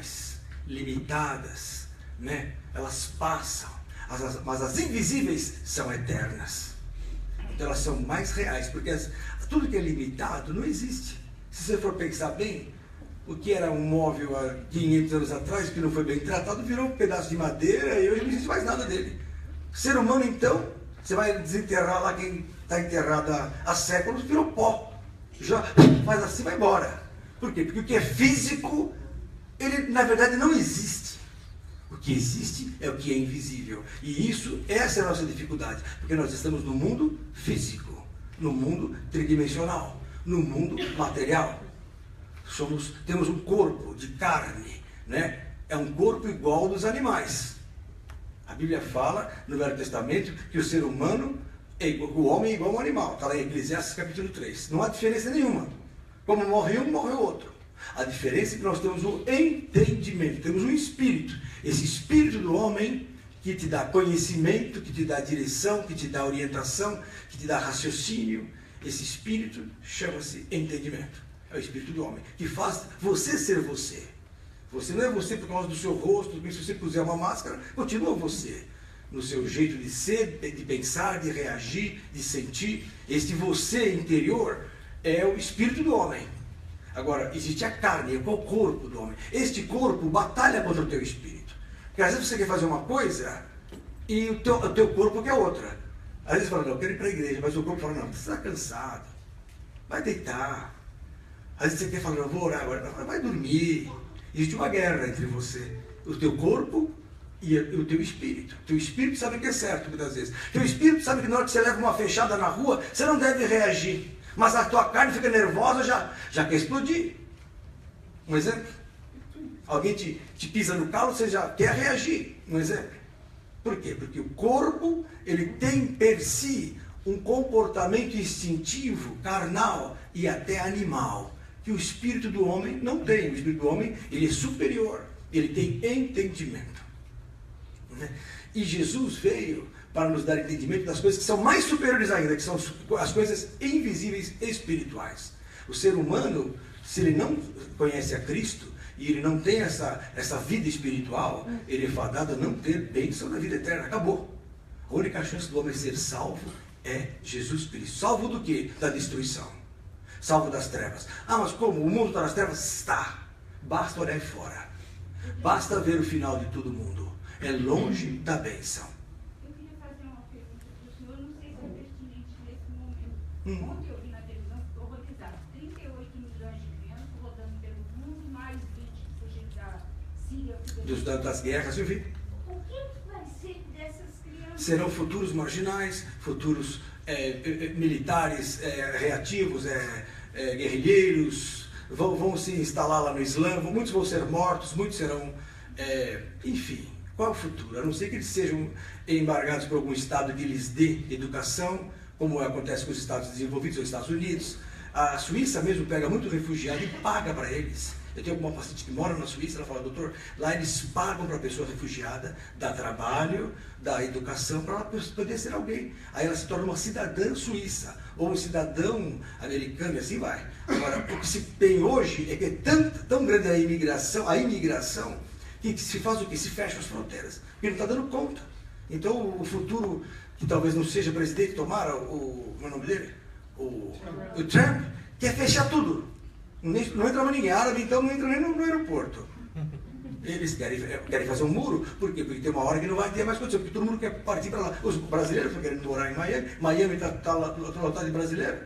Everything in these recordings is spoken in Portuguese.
temporais, limitadas, né? Elas passam, mas as invisíveis são eternas. Então elas são mais reais, porque tudo que é limitado não existe. Se você for pensar bem, o que era um móvel há 500 anos atrás, que não foi bem tratado, virou um pedaço de madeira e hoje não existe mais nada dele. O ser humano, então, você vai desenterrar lá quem está enterrado há séculos, virou pó. Já faz assim, vai embora. Por quê? Porque o que é físico, ele na verdade não existe. O que existe é o que é invisível. E essa é a nossa dificuldade. Porque nós estamos no mundo físico, no mundo tridimensional, no mundo material. Temos um corpo de carne, né? É um corpo igual ao dos animais. A Bíblia fala no Velho Testamento que o ser humano, o homem é igual ao animal. Está lá em Eclesiastes capítulo 3. Não há diferença nenhuma. Como morre um, morre o outro. A diferença é que nós temos um entendimento, temos um espírito. Esse espírito do homem que te dá conhecimento, que te dá direção, que te dá orientação, que te dá raciocínio. Esse espírito chama-se entendimento. É o espírito do homem, que faz você ser você. Você não é você por causa do seu rosto, porque se você puser uma máscara, continua você. No seu jeito de ser, de pensar, de reagir, de sentir. Este você interior é o espírito do homem. Agora, existe a carne, é o corpo do homem. Este corpo batalha contra o teu espírito. Porque às vezes você quer fazer uma coisa e o teu corpo quer outra. Às vezes você fala, não, eu quero ir para a igreja, mas o corpo fala, não, você está cansado, vai deitar. Às vezes você quer falar, não, vou orar agora, não, vai dormir. Existe uma guerra entre você, o teu corpo e o teu espírito. O teu espírito sabe que é certo muitas vezes. O teu espírito sabe que na hora que você leva uma fechada na rua, você não deve reagir. Mas a tua carne fica nervosa, já quer explodir. Um exemplo? Alguém te pisa no calo, você já quer reagir. Um exemplo? Por quê? Porque o corpo, ele tem per si um comportamento instintivo, carnal e até animal, que o espírito do homem não tem. O espírito do homem, ele é superior, ele tem entendimento. E Jesus veio para nos dar entendimento das coisas que são mais superiores ainda, que são as coisas invisíveis espirituais. O ser humano, se ele não conhece a Cristo, e ele não tem essa vida espiritual, ele é fadado a não ter bênção na vida eterna. Acabou. A única chance do homem ser salvo é Jesus Cristo. Salvo do quê? Da destruição. Salvo das trevas. Ah, mas como? O mundo está nas trevas? Está. Basta olhar fora. Basta ver o final de todo mundo. É longe da bênção. Eu queria fazer uma pergunta para o senhor, não sei se é pertinente nesse momento. Ontem eu vi na televisão, estou horrorizado, 38 milhões de crianças rodando pelo mundo, mais 20 que fugiram da Síria. Das guerras, eu vi. O que vai ser dessas crianças? Serão futuros marginais, futuros militares reativos, guerrilheiros, vão se instalar lá no Islã, muitos vão ser mortos, muitos serão, enfim, qual é o futuro? A não ser que eles sejam embargados por algum estado que lhes dê educação, como acontece com os Estados desenvolvidos, os Estados Unidos. A Suíça mesmo pega muito refugiado e paga para eles. Eu tenho alguma paciente que mora na Suíça, ela fala, doutor, lá eles pagam para a pessoa refugiada, dá trabalho, dá educação, para ela poder ser alguém. Aí ela se torna uma cidadã suíça, ou um cidadão americano, e assim vai. Agora, o que se tem hoje é que é tão grande a imigração, que se faz o quê? Se fecha as fronteiras, porque não está dando conta. Então, o futuro, que talvez não seja presidente, tomara, como é o nome dele? O Trump, quer fechar tudo. Não entra mais ninguém árabe, então não entra nem no aeroporto. Eles querem fazer um muro, por quê? Porque tem uma hora que não vai ter mais condição, porque todo mundo quer partir para lá. Os brasileiros estão querendo morar em Miami, Miami está lotado de brasileiro.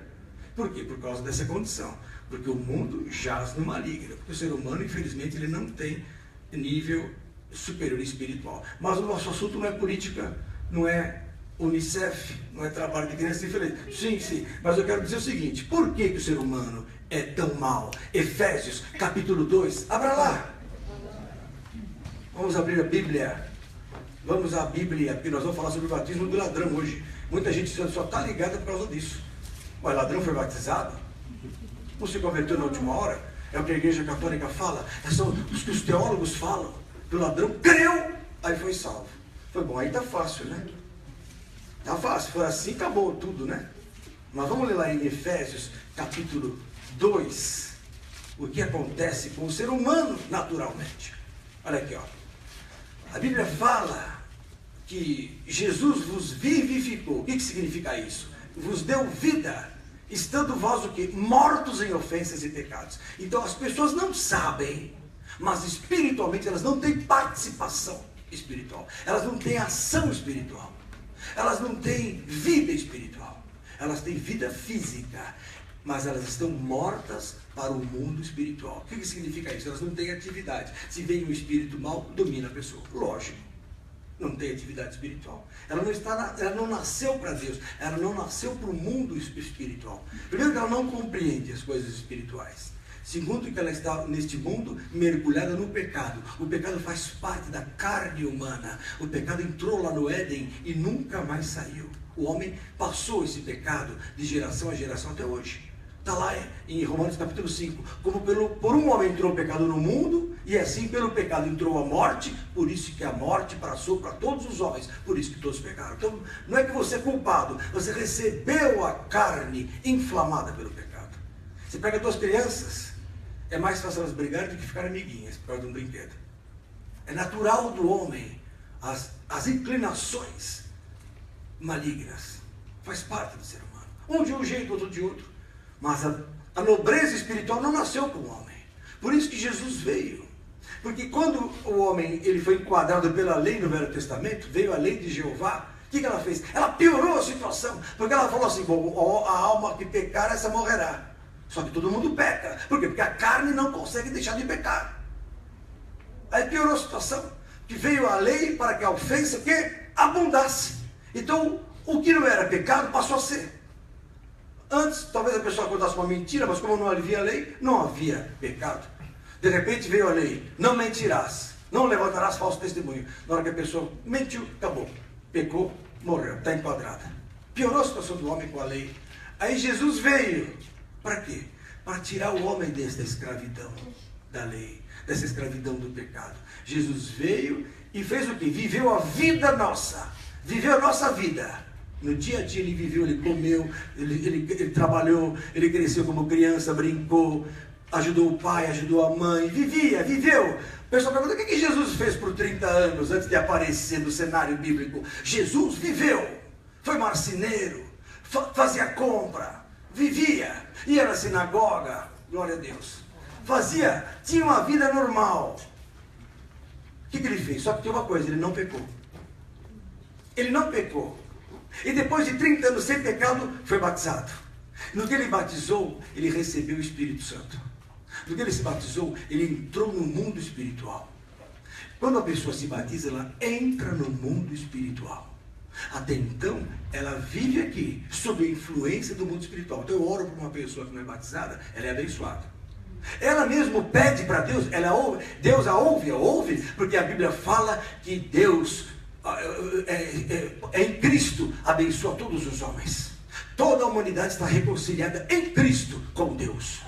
Por quê? Por causa dessa condição. Porque o mundo jaz no maligno. Porque o ser humano, infelizmente, ele não tem nível superior espiritual. Mas o nosso assunto não é política, não é Unicef, não é trabalho de criança diferente. Sim, mas eu quero dizer o seguinte, por que o ser humano é tão mau? Efésios, capítulo 2, abra lá. Vamos abrir a Bíblia. Vamos à Bíblia, porque nós vamos falar sobre o batismo do ladrão hoje. Muita gente só está ligada por causa disso. Mas ladrão foi batizado? Não se converteu na última hora? É o que a igreja católica fala, são os que os teólogos falam. O ladrão creu, aí foi salvo. Foi bom, aí está fácil, né? Está fácil, se for assim, acabou tudo, né? Mas vamos ler lá em Efésios, capítulo 2, o que acontece com o ser humano naturalmente. Olha aqui, ó. A Bíblia fala que Jesus vos vivificou. O que significa isso? Vos deu vida, estando vós o quê? Mortos em ofensas e pecados. Então as pessoas não sabem, mas espiritualmente elas não têm participação espiritual. Elas não têm ação espiritual. Elas não têm vida espiritual. Elas têm vida física, mas elas estão mortas para o mundo espiritual. O que significa isso? Elas não têm atividade. Se vem um espírito mau, domina a pessoa. Lógico. Não tem atividade espiritual. Ela não nasceu para Deus. Ela não nasceu para o mundo espiritual. Primeiro, que ela não compreende as coisas espirituais. Segundo, que ela está neste mundo mergulhada no pecado. O pecado faz parte da carne humana. O pecado entrou lá no Éden e nunca mais saiu. O homem passou esse pecado de geração a geração até hoje. Está lá em Romanos capítulo 5. Como por um homem entrou o pecado no mundo, e assim pelo pecado entrou a morte, por isso que a morte passou para todos os homens, por isso que todos pecaram. Então, não é que você é culpado, você recebeu a carne inflamada pelo pecado. Você pega duas crianças, é mais fácil elas brigarem do que ficar amiguinhas por causa de um brinquedo. É natural do homem as inclinações malignas. Faz parte do ser humano. Um de um jeito, outro de outro. Mas a nobreza espiritual não nasceu com o homem. Por isso que Jesus veio. Porque quando o homem ele foi enquadrado pela lei no Velho Testamento, veio a lei de Jeová, o que ela fez? Ela piorou a situação. Porque ela falou assim, bom, a alma que pecar, essa morrerá. Só que todo mundo peca. Por quê? Porque a carne não consegue deixar de pecar. Aí piorou a situação. Que veio a lei para que a ofensa o quê? Abundasse. Então, o que não era pecado passou a ser. Antes, talvez a pessoa contasse uma mentira, mas como não havia lei, não havia pecado. De repente veio a lei, não mentirás, não levantarás falso testemunho. Na hora que a pessoa mentiu, acabou. Pecou, morreu, está enquadrada. Piorou a situação do homem com a lei. Aí Jesus veio, para quê? Para tirar o homem dessa escravidão da lei, dessa escravidão do pecado. Jesus veio e fez o quê? Viveu a vida nossa, viveu a nossa vida. No dia a dia ele viveu, ele comeu, ele trabalhou, ele cresceu como criança, brincou, ajudou o pai, ajudou a mãe, viveu. O pessoal pergunta, o que Jesus fez por 30 anos antes de aparecer no cenário bíblico? Jesus viveu, foi marceneiro, fazia compra, vivia, ia na sinagoga, glória a Deus, tinha uma vida normal. O que ele fez? Só que tem uma coisa, ele não pecou. Ele não pecou. E depois de 30 anos sem pecado, foi batizado. No que ele batizou, ele recebeu o Espírito Santo. No que ele se batizou, ele entrou no mundo espiritual. Quando a pessoa se batiza, ela entra no mundo espiritual. Até então, ela vive aqui, sob a influência do mundo espiritual. Então eu oro por uma pessoa que não é batizada, ela é abençoada. Ela mesmo pede para Deus, Deus a ouve, porque a Bíblia fala que Deus em Cristo abençoa todos os homens. Toda a humanidade está reconciliada em Cristo com Deus.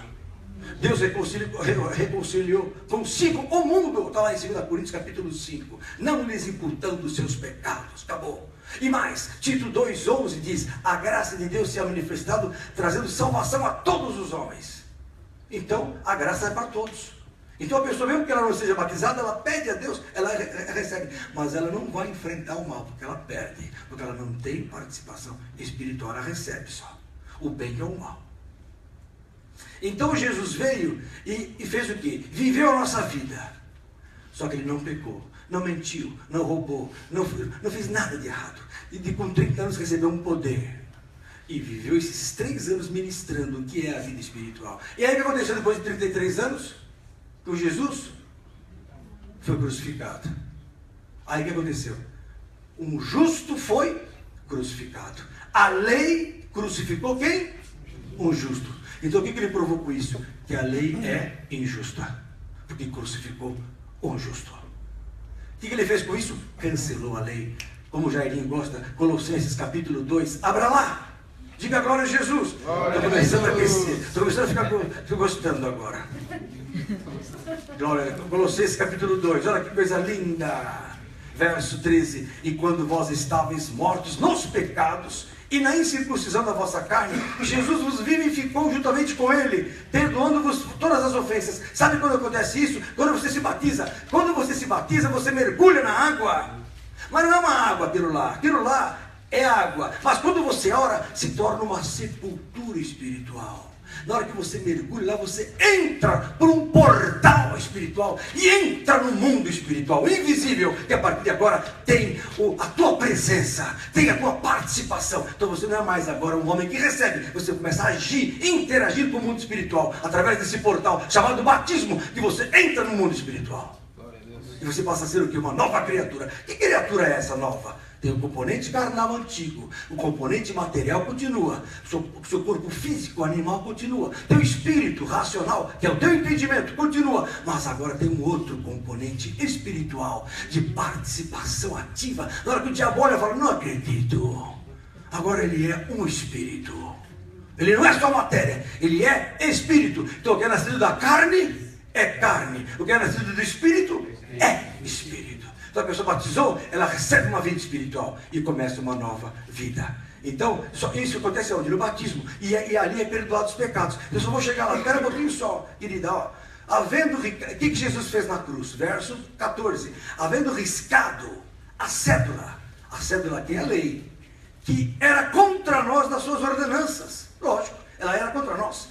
Deus reconciliou consigo o mundo. Está lá em 2 Coríntios capítulo 5. Não lhes imputando os seus pecados. Acabou. E mais, Tito 2,11 diz: a graça de Deus se é manifestado, trazendo salvação a todos os homens. Então, a graça é para todos. Então a pessoa, mesmo que ela não seja batizada, ela pede a Deus, ela recebe. Mas ela não vai enfrentar o mal, porque ela perde. Porque ela não tem participação espiritual, ela recebe só o bem e o mal. Então Jesus veio e fez o quê? Viveu a nossa vida. Só que ele não pecou, não mentiu, não roubou, não fez nada de errado. E com 30 anos recebeu um poder. E viveu esses 3 anos ministrando o que é a vida espiritual. E aí o que aconteceu depois de 33 anos? Com Jesus? Foi crucificado. Aí o que aconteceu? Um justo foi crucificado. A lei crucificou quem? Um justo. Então o que ele provou com isso? Que a lei é injusta. Porque crucificou um justo. O que ele fez com isso? Cancelou a lei. Como o Jairinho gosta, Colossenses capítulo 2. Abra lá. Diga glória a Jesus. Estou começando a aquecer. Estou começando a ficar gostando agora. Glória. Colossenses capítulo 2. Olha que coisa linda. Verso 13. E quando vós estáveis mortos nos pecados E na incircuncisão da vossa carne, Jesus vos vivificou juntamente com ele, perdoando-vos todas as ofensas. Sabe quando acontece isso? Quando você se batiza. Quando você se batiza, você mergulha na água. Mas não é uma água aquilo lá é água. Mas quando você ora, se torna uma sepultura espiritual. Na hora que você mergulha lá, você entra por um portal espiritual e entra no mundo espiritual invisível, que a partir de agora tem a tua presença, tem a tua participação. Então você não é mais agora um homem que recebe, você começa a agir, interagir com o mundo espiritual através desse portal chamado batismo, que você entra no mundo espiritual. E você passa a ser o quê? Uma nova criatura. Que criatura é essa nova? Tem o componente carnal antigo, o componente material continua, o seu corpo físico, animal continua, tem o espírito racional, que é o teu entendimento, continua, mas agora tem um outro componente espiritual, de participação ativa. Na hora que o diabo olha e fala, não acredito, agora ele é um espírito, ele não é só matéria, ele é espírito. Então o que é nascido da carne, é carne, o que é nascido do espírito, é espírito. Então a pessoa batizou, ela recebe uma vida espiritual e começa uma nova vida. Então, isso acontece onde? No batismo. E ali é perdoado os pecados. Eu só vou chegar lá, espera um pouquinho só, querida. Ó. O que Jesus fez na cruz? Verso 14. Havendo riscado a cédula que é a lei, que era contra nós nas suas ordenanças. Lógico, ela era contra nós.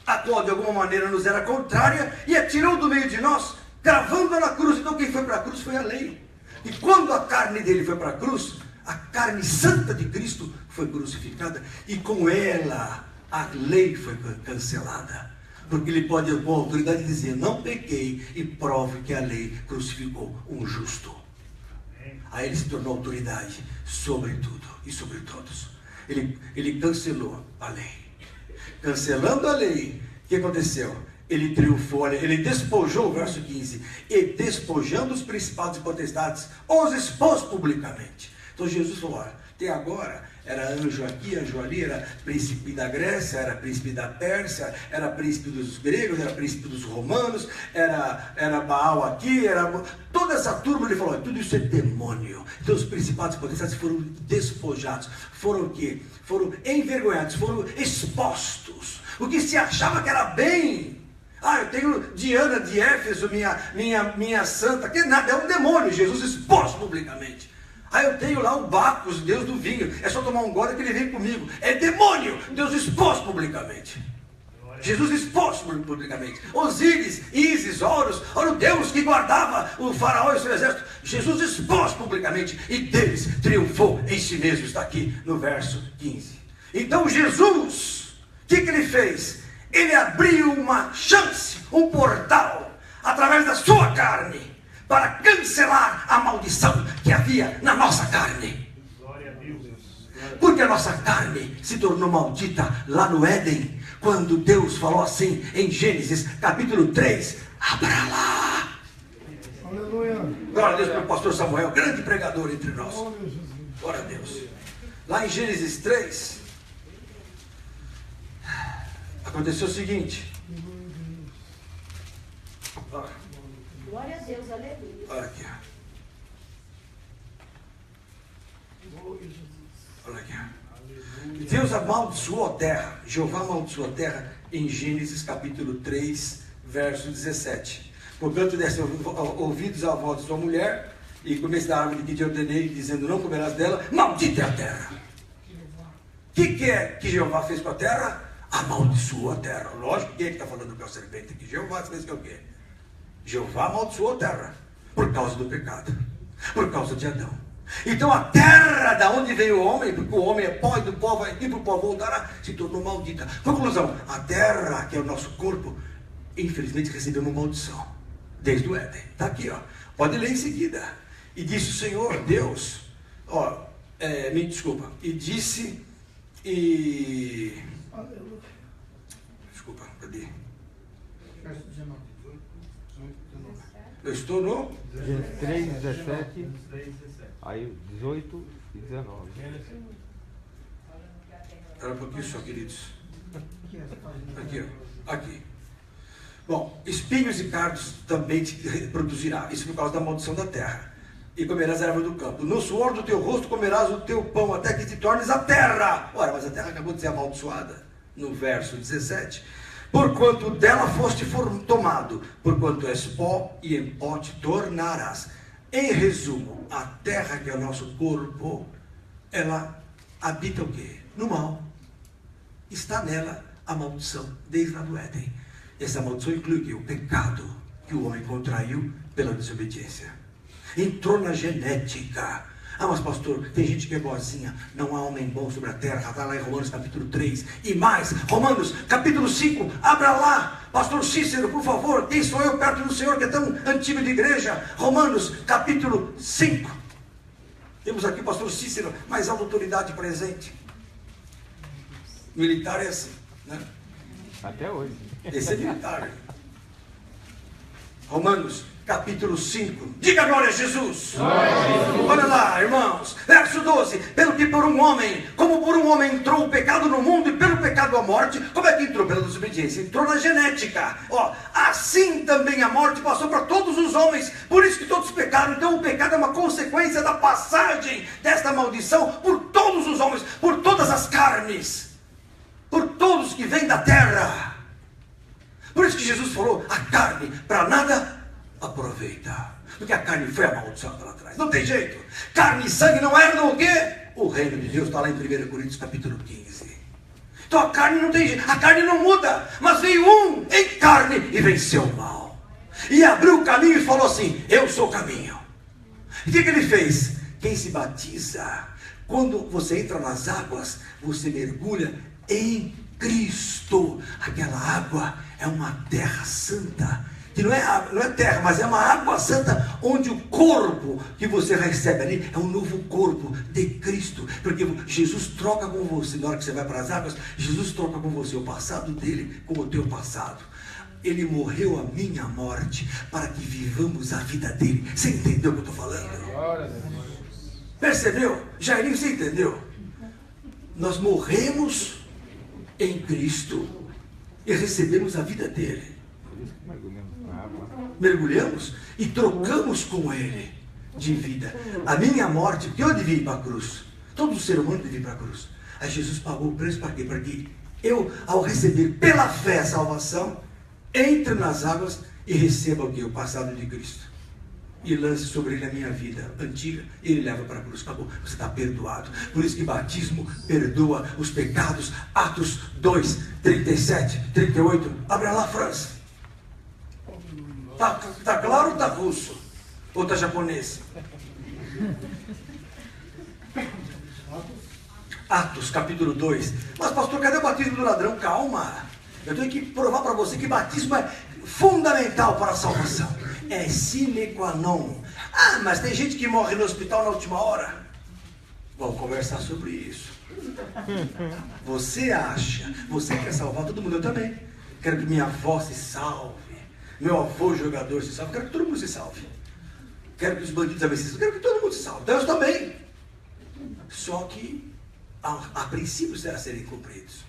A qual de alguma maneira nos era contrária e a tirou do meio de nós, cravando na cruz. Então quem foi para a cruz foi a lei. E quando a carne dele foi para a cruz, a carne santa de Cristo foi crucificada. E com ela a lei foi cancelada. Porque ele pode com autoridade dizer, não pequei, e prove que a lei crucificou um justo. Aí ele se tornou autoridade sobre tudo e sobre todos. Ele cancelou a lei. Cancelando a lei, o que aconteceu? Ele triunfou, ele despojou, verso 15, e despojando os principados e potestades, os expôs publicamente. Então Jesus falou, olha, até agora era anjo aqui, anjo ali, era príncipe da Grécia, era príncipe da Pérsia, era príncipe dos gregos, era príncipe dos romanos, era Baal aqui, toda essa turma. Ele falou, olha, tudo isso é demônio. Então os principados e potestades foram despojados, foram o quê? Foram envergonhados, foram expostos. O que se achava que era bem. Eu tenho Diana de Éfeso, minha santa, que nada, é um demônio. Jesus expôs publicamente. Eu tenho lá o Bacchus, Deus do vinho, é só tomar um gole que ele vem comigo. É demônio, Deus expôs publicamente. Jesus expôs publicamente. Osíris, Ísis, Horus, era o Deus que guardava o faraó e seu exército. Jesus expôs publicamente e deles triunfou em si mesmo. Está aqui no verso 15. Então Jesus, o que ele fez? Ele abriu uma chance, um portal, através da sua carne, para cancelar a maldição que havia na nossa carne. Glória a Deus. Porque a nossa carne se tornou maldita lá no Éden, quando Deus falou assim em Gênesis capítulo 3, abra lá. Aleluia. Glória a Deus pelo pastor Samuel, grande pregador entre nós. Glória a Deus. Lá em Gênesis 3, aconteceu o seguinte. Glória a Deus, aleluia. Olha aqui. Olha aqui. Deus amaldiçoou a terra. Jeová amaldiçoou a terra em Gênesis capítulo 3, verso 17. Portanto, desse ouvidos à voz de sua mulher, e comesse da árvore que te ordenei, dizendo, não comerás dela, maldita é a terra. O que é que Jeová fez com a terra? Amaldiçoou a terra. Lógico, quem é que está falando que é o serpente aqui? Jeová fez que é o quê? Jeová amaldiçoou a terra por causa do pecado, por causa de Adão. Então a terra da onde veio o homem, porque o homem é pó e do pó vai ir para o pó voltará, se tornou maldita. Conclusão, a terra, que é o nosso corpo, infelizmente recebeu uma maldição desde o Éden. Está aqui, ó. Pode ler em seguida. E disse o Senhor Deus, me desculpa, e disse, desculpa, cadê? Eu estou no 3, 17, aí 18 e 19. Espera um pouquinho só, queridos. Aqui, ó. Aqui. Bom, espinhos e cardos também te produzirá. Isso por causa da maldição da terra. e comerás a erva do campo. No suor do teu rosto comerás o teu pão, até que te tornes a terra. Ora, mas a terra acabou de ser amaldiçoada. No verso 17. Porquanto dela foste tomado, porquanto és pó, e em pó te tornarás. Em resumo, a terra, que é o nosso corpo, ela habita o quê? No mal. Está nela a maldição, desde lá do Éden. Essa maldição inclui o quê? O pecado que o homem contraiu pela desobediência. Entrou na genética. Ah, mas pastor, tem gente que é boazinha. Não há homem bom sobre a terra. Está lá em Romanos capítulo 3. E mais, Romanos capítulo 5. Abra lá, pastor Cícero, por favor. Quem sou eu perto do Senhor, que é tão antigo de igreja? Romanos capítulo 5. Temos aqui o pastor Cícero, mais alta autoridade presente. Militar é assim, né? Até hoje. Esse é militar. Romanos capítulo 5. Diga glória a Jesus. Olha lá, irmãos. Verso 12. Pelo que por um homem, como por um homem entrou o pecado no mundo, e pelo pecado a morte. Como é que entrou? Pela desobediência. Entrou na genética. Ó, assim também a morte passou para todos os homens. Por isso que todos pecaram. Então o pecado é uma consequência da passagem desta maldição por todos os homens, por todas as carnes, por todos que vêm da terra. Por isso que Jesus falou, a carne para nada aproveita. Porque a carne foi amaldiçoada lá atrás. Não tem jeito. Carne e sangue não herdam o quê? O reino de Deus. Está lá em 1 Coríntios capítulo 15. Então a carne não tem jeito. A carne não muda. Mas veio um em carne e venceu o mal. E abriu o caminho e falou assim, eu sou o caminho. E o que ele fez? Quem se batiza, quando você entra nas águas, você mergulha em Cristo. Aquela água é uma terra santa, que não é terra, mas é uma água santa, onde o corpo que você recebe ali é um novo corpo de Cristo, porque Jesus troca com você. Na hora que você vai para as águas, Jesus troca com você o passado dele com o teu passado. Ele morreu a minha morte para que vivamos a vida dele. Você entendeu o que eu estou falando? Percebeu? Jairinho, você entendeu? Nós morremos em Cristo e recebemos a vida dele. Mergulhamos e trocamos com ele de vida. A minha morte, porque eu devia ir para a cruz. Todo ser humano devia ir para a cruz. Aí Jesus pagou o preço para quê? Para que eu, ao receber pela fé a salvação, entre nas águas e receba o quê? O passado de Cristo. E lance sobre ele a minha vida antiga, e ele leva para a cruz. Acabou, você está perdoado. Por isso que batismo perdoa os pecados. Atos 2, 37, 38. Abre lá, França. Tá claro ou está russo? Ou está japonês? Atos capítulo 2. Mas pastor, cadê o batismo do ladrão? Calma. Eu tenho que provar para você que batismo é fundamental para a salvação. É sine qua non. Ah, mas tem gente que morre no hospital na última hora. Vamos conversar sobre isso. Você acha, você quer salvar todo mundo? Eu também. Quero que minha avó se salve, meu avô jogador se salve. Quero que todo mundo se salve. Quero que os bandidos também se salvem. Quero que todo mundo se salve. Deus também. Só que há princípios a serem cumpridos.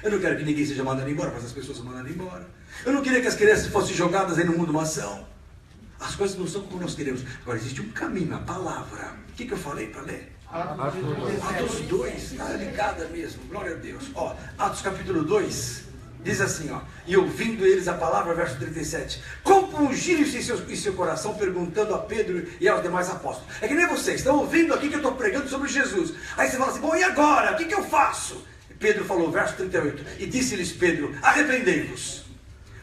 Eu não quero que ninguém seja mandado embora, mas as pessoas são mandadas embora. Eu não queria que as crianças fossem jogadas aí no mundo maçã. As coisas não são como nós queremos. Agora existe um caminho, a palavra. O que eu falei para ler? Atos 2, está ligada mesmo, glória a Deus. Ó, Atos capítulo 2, diz assim, ó, e ouvindo eles a palavra, verso 37, compungiram-se em seu coração, perguntando a Pedro e aos demais apóstolos. É que nem vocês, estão ouvindo aqui que eu estou pregando sobre Jesus. Aí você fala assim, bom, e agora? O que eu faço? Pedro falou, verso 38, e disse-lhes Pedro, arrependei-vos.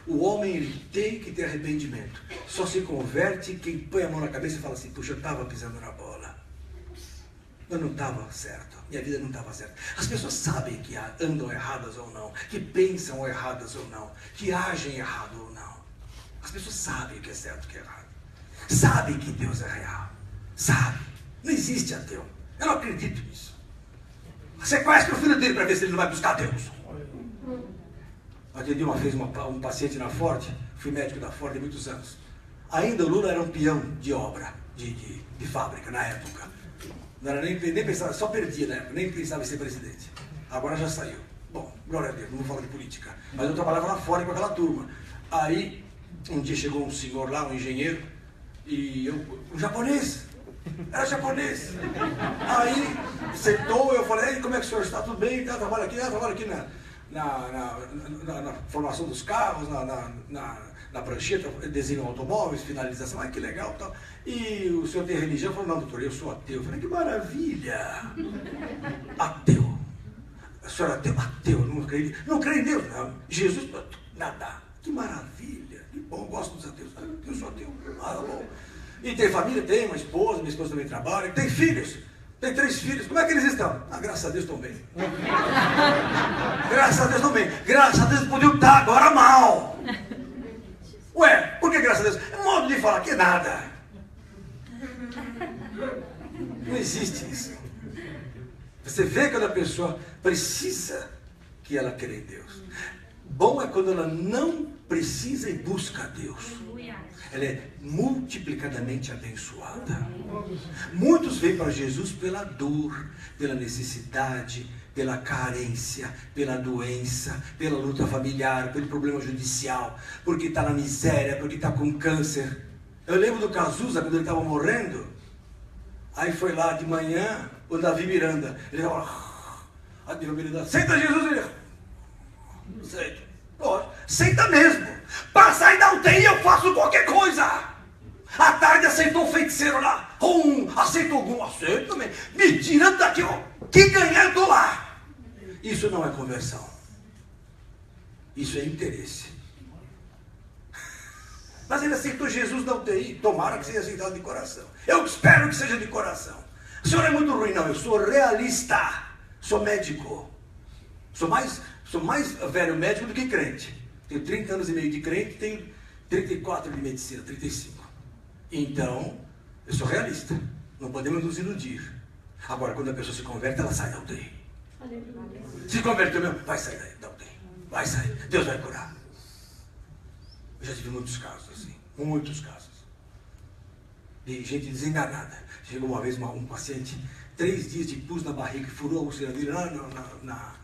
O homem ele tem que ter arrependimento. Só se converte quem põe a mão na cabeça e fala assim, puxa, eu estava pisando na bola. Eu não estava certo, minha vida não estava certa. As pessoas sabem que andam erradas ou não, que pensam erradas ou não, que agem errado ou não. As pessoas sabem o que é certo e o que é errado. Sabem que Deus é real. Sabem. Não existe ateu. Eu não acredito nisso. Sequestra o filho dele para ver se ele não vai buscar Deus. Atendi uma vez um paciente na Ford, fui médico da Ford há muitos anos. Ainda o Lula era um peão de obra, de fábrica na época. Não era nem pensava, só perdia na época, nem pensava em ser presidente. Agora já saiu. Bom, glória a Deus, não vou falar de política. Mas eu trabalhava lá fora com aquela turma. Aí, um dia chegou um senhor lá, um engenheiro, E um japonês. Era japonês. Aí sentou, eu falei, como é que o senhor está? Tudo bem? Trabalho aqui na formação dos carros, na prancheta, desenho automóveis, finalização, que legal tal. E o senhor tem religião? Eu falei, não, doutor, eu sou ateu. Eu falei, que maravilha! Ateu. O senhor é ateu? Ateu, não creio em Deus, não. Jesus, nada. Que maravilha, que bom, eu gosto dos ateus. Eu sou ateu. Ah, bom. E tem família? Tem uma esposa, minha esposa também trabalha. Tem filhos? Tem 3 filhos. Como é que eles estão? Graças a Deus estão bem. Graças a Deus estão bem. Graças a Deus podiam estar agora mal. Ué, por que graças a Deus? É modo de falar que nada. Não existe isso. Você vê quando a pessoa precisa que ela crê em Deus. Bom é quando ela não precisa e busca a Deus. Ela é multiplicadamente abençoada. Muitos vêm para Jesus pela dor, pela necessidade, pela carência, pela doença, pela luta familiar, pelo problema judicial, porque está na miséria, porque está com câncer. Eu lembro do Cazuza, quando ele estava morrendo. Aí foi lá de manhã, o Davi Miranda. Ele estava lá, senta Jesus, ele... Senta. Pode. Senta mesmo. Para sair da UTI eu faço qualquer coisa. À tarde aceitou o feiticeiro lá. Aceitou algum? Aceito também. Me tira daqui, ó. Que ganhar eu tô lá. Isso não é conversão. Isso é interesse. Mas ele aceitou Jesus na UTI. Tomara que seja aceitado de coração. Eu espero que seja de coração. O senhor é muito ruim. Não, eu sou realista. Sou médico. Sou mais velho médico do que crente. Tenho 30 anos e meio de crente, tenho 34 de medicina, 35. Então, eu sou realista. Não podemos nos iludir. Agora, quando a pessoa se converte, ela sai da UTI. Se converteu mesmo, vai sair da UTI. Vai sair. Deus vai curar. Eu já tive muitos casos assim. Muitos casos. De gente desenganada. Chegou uma vez um paciente, 3 dias de pus na barriga, que furou a úlcera dele lá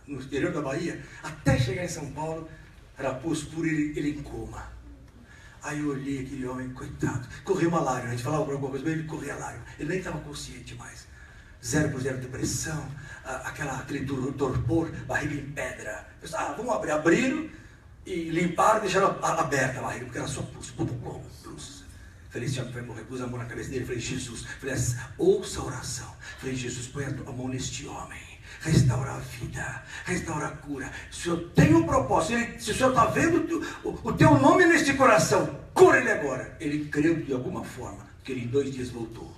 no interior da Bahia, até chegar em São Paulo, era pus puro e ele em coma. Aí eu olhei aquele homem, coitado, correu uma lágrima, a gente falava alguma coisa, mas ele corria lágrima, ele nem estava consciente mais. 0% de pressão, aquele torpor, barriga em pedra. Eu disse, vamos abrir. Abriram e limparam e deixaram aberta a barriga, porque era só pus. Falei, esse homem vai morrer, pus a mão na cabeça dele, falei, Jesus, ouça a oração. Falei, Jesus, põe a mão neste homem, restaura a vida, restaura a cura. Se o Senhor tem um propósito, se o Senhor está vendo o teu nome neste coração, cura ele agora. Ele creu de alguma forma, porque ele em 2 dias voltou.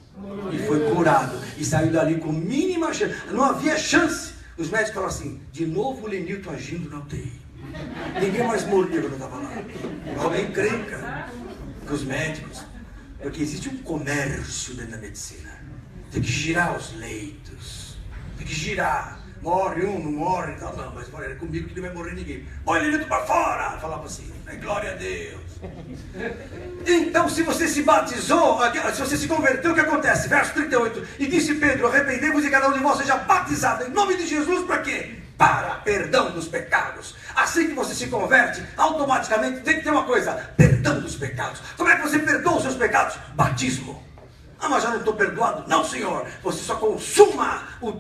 E foi curado, e saiu dali com mínima chance. Não havia chance. Os médicos falaram assim, de novo o Lenilton agindo na UTI. Ninguém mais morria quando eu estava lá. Alguém encrenca com os médicos. Porque existe um comércio dentro da medicina. Tem que girar os leitos. Tem que girar. Morre um, não morre e tal. Não, mas é comigo que não vai morrer ninguém. Põe ele para fora! Falava assim. Glória a Deus. Então, se você se batizou, se você se converteu, o que acontece? Verso 38. E disse Pedro, arrependei-vos e cada um de vós seja batizado em nome de Jesus, para quê? Para perdão dos pecados. Assim que você se converte, automaticamente tem que ter uma coisa, perdão dos pecados. Como é que você perdoa os seus pecados? Batismo. Mas já não estou perdoado? Não, Senhor. Você só consuma o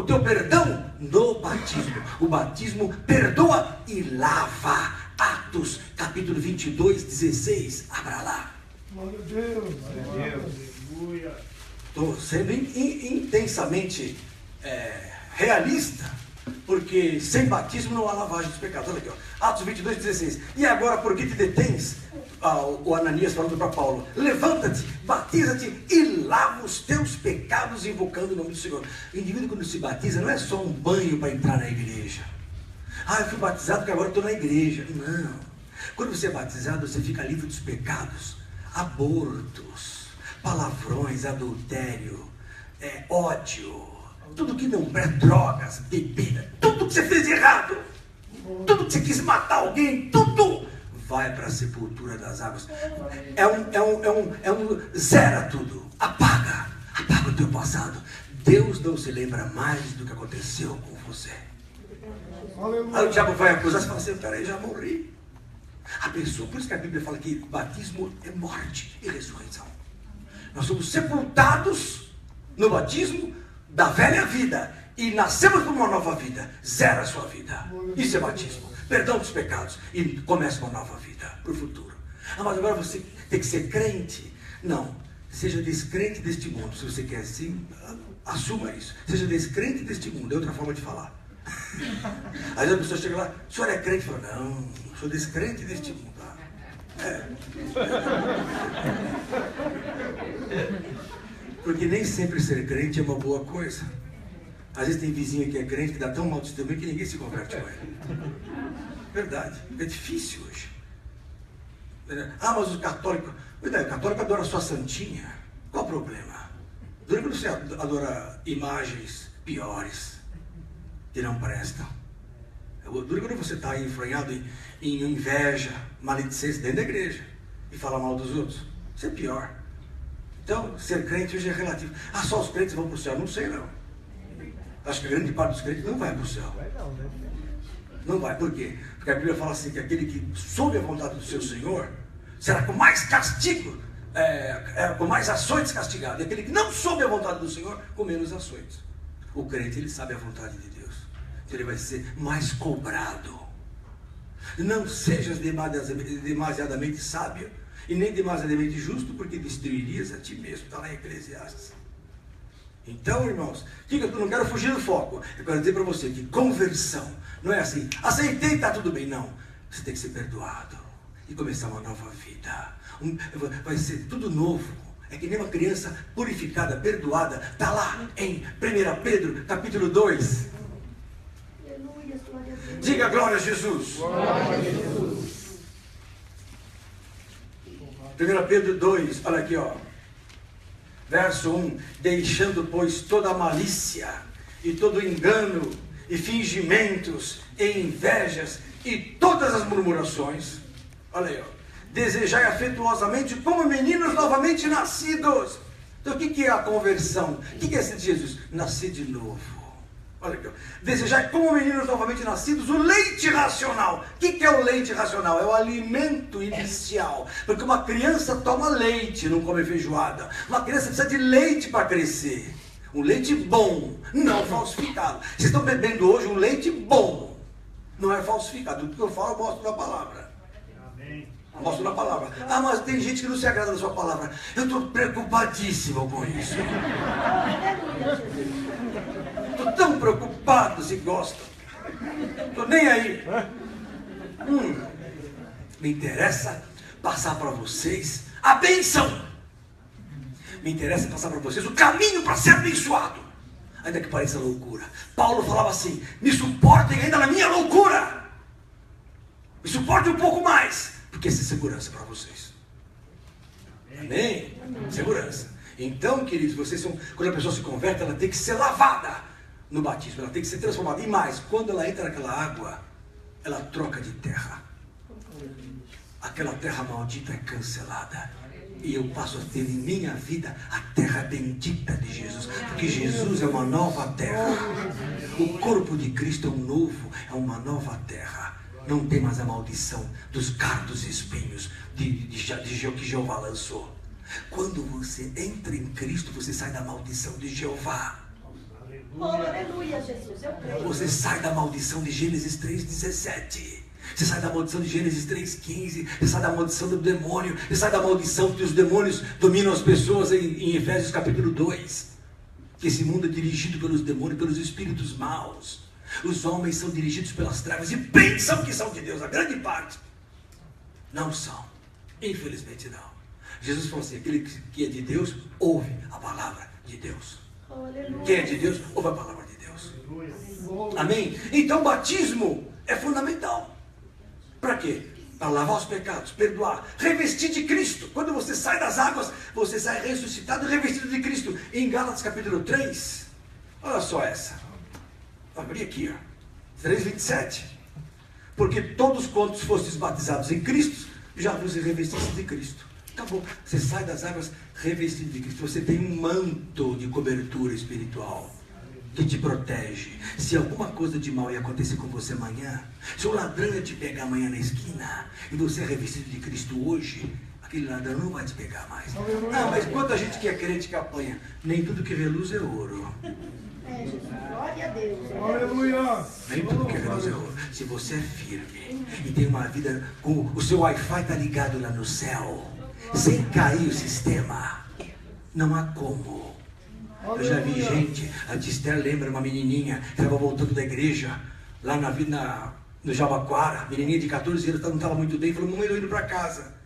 teu perdão no batismo. O batismo perdoa e lava. Atos, capítulo 22, 16. Abra lá. Glória a Deus. Aleluia. Estou sendo intensamente realista, porque sem batismo não há lavagem dos pecados. Olha aqui, ó. Atos 22, 16. E agora, por que te detens? O Ananias falando para Paulo, levanta-te, batiza-te e lava os teus pecados invocando o nome do Senhor. O indivíduo, quando se batiza, não é só um banho para entrar na igreja. Eu fui batizado porque agora estou na igreja. Não. Quando você é batizado, você fica livre dos pecados. Abortos, palavrões, adultério, ódio, tudo que não presta, drogas, bebida, tudo que você fez de errado, tudo que você quis matar alguém, tudo vai para a sepultura das águas. Zera tudo. Apaga o teu passado. Deus não se lembra mais do que aconteceu com você. Aí o diabo vai acusar, você fala assim, peraí, já morri. A pessoa, por isso que a Bíblia fala que batismo é morte e ressurreição. Nós somos sepultados no batismo da velha vida e nascemos para uma nova vida. Zera a sua vida. Isso é batismo. Perdão dos pecados e começa uma nova vida para o futuro. Mas agora você tem que ser crente? Não. Seja descrente deste mundo. Se você quer assim, assuma isso. Seja descrente deste mundo. É outra forma de falar. Aí a pessoa chega lá, o senhor é crente? Fala, não, sou descrente deste mundo. Porque nem sempre ser crente é uma boa coisa. Às vezes tem vizinho que é crente que dá tão mau testemunho que ninguém se converte com ele. Verdade, é difícil hoje. Mas o católico adora a sua santinha. Qual o problema? Dura quando você adora imagens piores que não prestam. Dura quando você está enfronhado em inveja, maledicência dentro da igreja e fala mal dos outros. Isso é pior. Então, ser crente hoje é relativo. Só os crentes vão para o céu? Não sei não. Acho que a grande parte dos crentes não vai para o céu. Não vai. Por quê? Porque a Bíblia fala assim, que aquele que soube a vontade do seu Senhor será com mais castigo, com mais açoites castigado. E aquele que não soube a vontade do Senhor, com menos açoites. O crente, ele sabe a vontade de Deus. Então ele vai ser mais cobrado. Não sejas demasiadamente sábio e nem demasiadamente justo, porque destruirias a ti mesmo. Está lá em Eclesiastes. Então, irmãos, eu não quero fugir do foco. Eu quero dizer para você que conversão não é assim, aceitei, está tudo bem. Não, você tem que ser perdoado e começar uma nova vida. Vai ser tudo novo. É que nem uma criança purificada, perdoada. Está lá em 1 Pedro, capítulo 2. Diga glória a Jesus. Glória a Jesus. 1 Pedro 2, olha aqui, ó. Verso 1. Deixando, pois, toda a malícia e todo engano e fingimentos e invejas e todas as murmurações. Olha aí, ó. Desejai afetuosamente como meninos novamente nascidos. Então o que é a conversão? O que é ser de Jesus? Nascer de novo. Olha aqui, ó. Desejai como meninos novamente nascidos o leite racional. O que é o leite racional? É o alimento inicial. Porque uma criança toma leite, não come feijoada. Uma criança precisa de leite para crescer. Um leite bom, não falsificado. Vocês estão bebendo hoje um leite bom. Não é falsificado. Tudo que eu falo eu mostro na palavra. Mostro na palavra. Mas tem gente que não se agrada da sua palavra. Eu estou preocupadíssimo com isso. Estou tão preocupado se gostam. Estou nem aí. Me interessa passar para vocês a bênção. Me interessa passar para vocês o caminho para ser abençoado. Ainda que pareça loucura. Paulo falava assim, me suportem ainda na minha loucura. Me suportem um pouco mais. Porque essa é segurança para vocês. Amém? Segurança. Então, queridos, vocês são, quando a pessoa se converte, ela tem que ser lavada no batismo, ela tem que ser transformada. E mais, quando ela entra naquela água, ela troca de terra. Aquela terra maldita é cancelada. E eu passo a ter em minha vida a terra bendita de Jesus. Porque Jesus é uma nova terra. O corpo de Cristo é um novo, é uma nova terra. Não tem mais a maldição dos cardos e espinhos que Jeová lançou. Quando você entra em Cristo, você sai da maldição de Jeová. Aleluia, Jesus, eu creio. Você sai da maldição de Gênesis 3,17. Você sai da maldição de Gênesis 3,15. Você sai da maldição do demônio. Você sai da maldição que os demônios dominam as pessoas em Efésios capítulo 2. Que esse mundo é dirigido pelos demônios, pelos espíritos maus. Os homens são dirigidos pelas trevas e pensam que são de Deus. A grande parte não são. Infelizmente não. Jesus falou assim, aquele que é de Deus, ouve a palavra de Deus. Quem é de Deus, ouve a palavra de Deus. Amém? Então batismo é fundamental. Para quê? Para lavar os pecados, perdoar, revestir de Cristo. Quando você sai das águas, você sai ressuscitado e revestido de Cristo. Em Gálatas capítulo 3, olha só essa. Abri aqui, ó. 3,27. Porque todos quantos fostes batizados em Cristo, já vos revestiste de Cristo. Acabou. Você sai das águas revestido de Cristo. Você tem um manto de cobertura espiritual que te protege. Se alguma coisa de mal ia acontecer com você amanhã, se o ladrão ia te pegar amanhã na esquina, e você é revestido de Cristo hoje, aquele ladrão não vai te pegar mais. Não, mas quanta gente que é crente que apanha, nem tudo que reluz é ouro. Jesus, glória a Deus. Aleluia. Nem tudo que reluz é ouro. Se você é firme e tem uma vida com o seu Wi-Fi tá ligado lá no céu, sem cair o sistema, não há como. Eu já vi gente, a tia Esther lembra, uma menininha que estava voltando da igreja, lá no Jabaquara, menininha de 14 anos, não estava muito bem, falou, mamãe, eu indo para casa.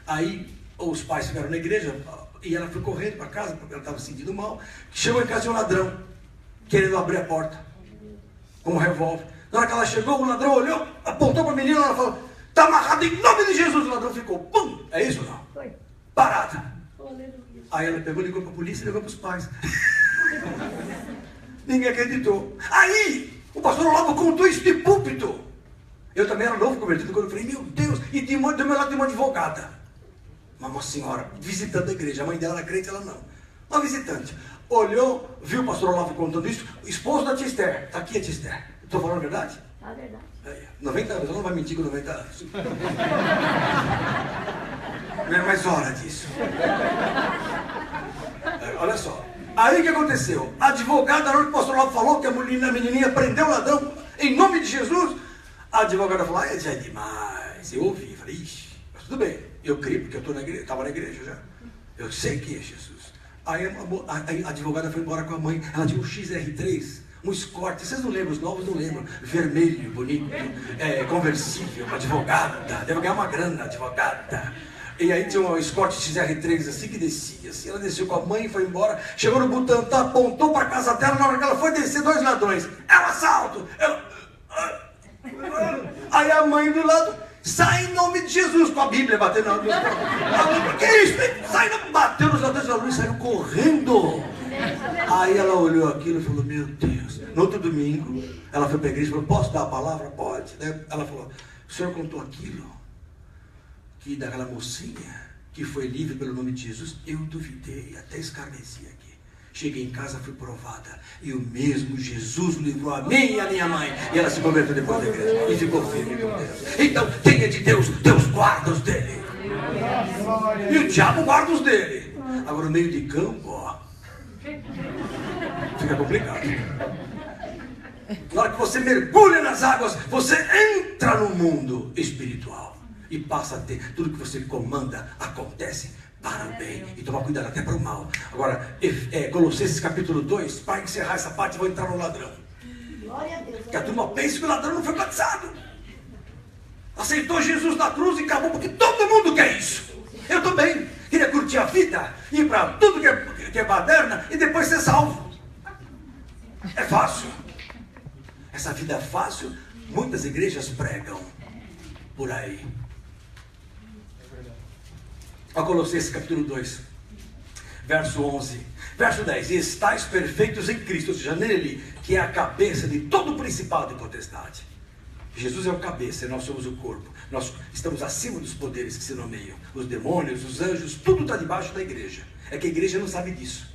Aí os pais ficaram na igreja e ela foi correndo para casa, porque ela estava se sentindo mal. Chegou em casa de um ladrão, querendo abrir a porta, com um revólver. Na hora que ela chegou, o ladrão olhou, apontou para a menina, ela falou, está amarrado em nome de Jesus. O ladrão ficou, pum, é isso ou não? Foi. Parada. Aleluia. Aí ela pegou, ligou para a polícia e ligou para os pais. Ninguém acreditou. Aí, o pastor Olavo contou isso de púlpito. Eu também era novo convertido, quando eu falei, meu Deus, e do meu lado tem uma advogada. Uma senhora, visitante da igreja. A mãe dela era crente, ela não. Uma visitante. Olhou, viu o pastor Olavo contando isso, esposo da tia Esther. Está aqui a tia Esther. Estou falando a verdade? A verdade. Aí, 90 anos, ela não vai mentir com 90 anos. Não é mais hora disso. Olha só. Aí o que aconteceu? A advogada, na hora que o pastor Olavo falou que a menininha prendeu o ladrão em nome de Jesus, a advogada falou, ah, já é demais. Eu ouvi, falei, ixi, mas tudo bem. Eu creio, porque eu estava na igreja já. Eu sei que é Jesus. Aí a advogada foi embora com a mãe. Ela tinha um XR3, um Escort. Vocês não lembram, os novos não lembram. Vermelho, bonito, conversível, uma advogada. Deve ganhar uma grana, advogada. E aí tinha um Escort XR3 assim que descia. Assim, ela desceu com a mãe e foi embora. Chegou no Butantã, apontou para a casa dela. Na hora que ela foi descer, 2 ladrões. É um assalto! Aí a mãe do lado, sai em nome de Jesus, com a Bíblia batendo na mãe. Que é isso? Bateu nos ladrões e saiu correndo. Aí ela olhou aquilo e falou, meu Deus. No outro domingo, ela foi para a igreja e falou, posso dar a palavra? Pode. Ela falou, o senhor contou aquilo, que daquela mocinha que foi livre pelo nome de Jesus, eu duvidei, até escarneci aqui. Cheguei em casa, fui provada. E o mesmo Jesus livrou a mim e a minha mãe. E ela se converteu depois da igreja. E ficou firme com Deus. Então, quem é de Deus, Deus guarda os dele. E o diabo guarda os dele. Agora, no meio de campo, ó, fica complicado. Na hora que você mergulha nas águas, você entra no mundo espiritual. E passa a ter tudo que você comanda, acontece para o bem, e tomar cuidado até para o mal. Agora, Colossenses capítulo 2, para encerrar essa parte, vou entrar no ladrão. Glória a Deus. Porque a turma pensa que o ladrão não foi batizado. Aceitou Jesus na cruz e acabou, porque todo mundo quer isso. Eu também queria curtir a vida, ir para tudo que é baderna e depois ser salvo. É fácil. Essa vida é fácil, muitas igrejas pregam por aí. A Colossenses capítulo 2, verso 11, verso 10. E estáis perfeitos em Cristo, ou seja, nele, que é a cabeça de todo principado e potestade. Jesus é o cabeça e nós somos o corpo. Nós estamos acima dos poderes que se nomeiam. Os demônios, os anjos, tudo está debaixo da igreja. É que a igreja não sabe disso.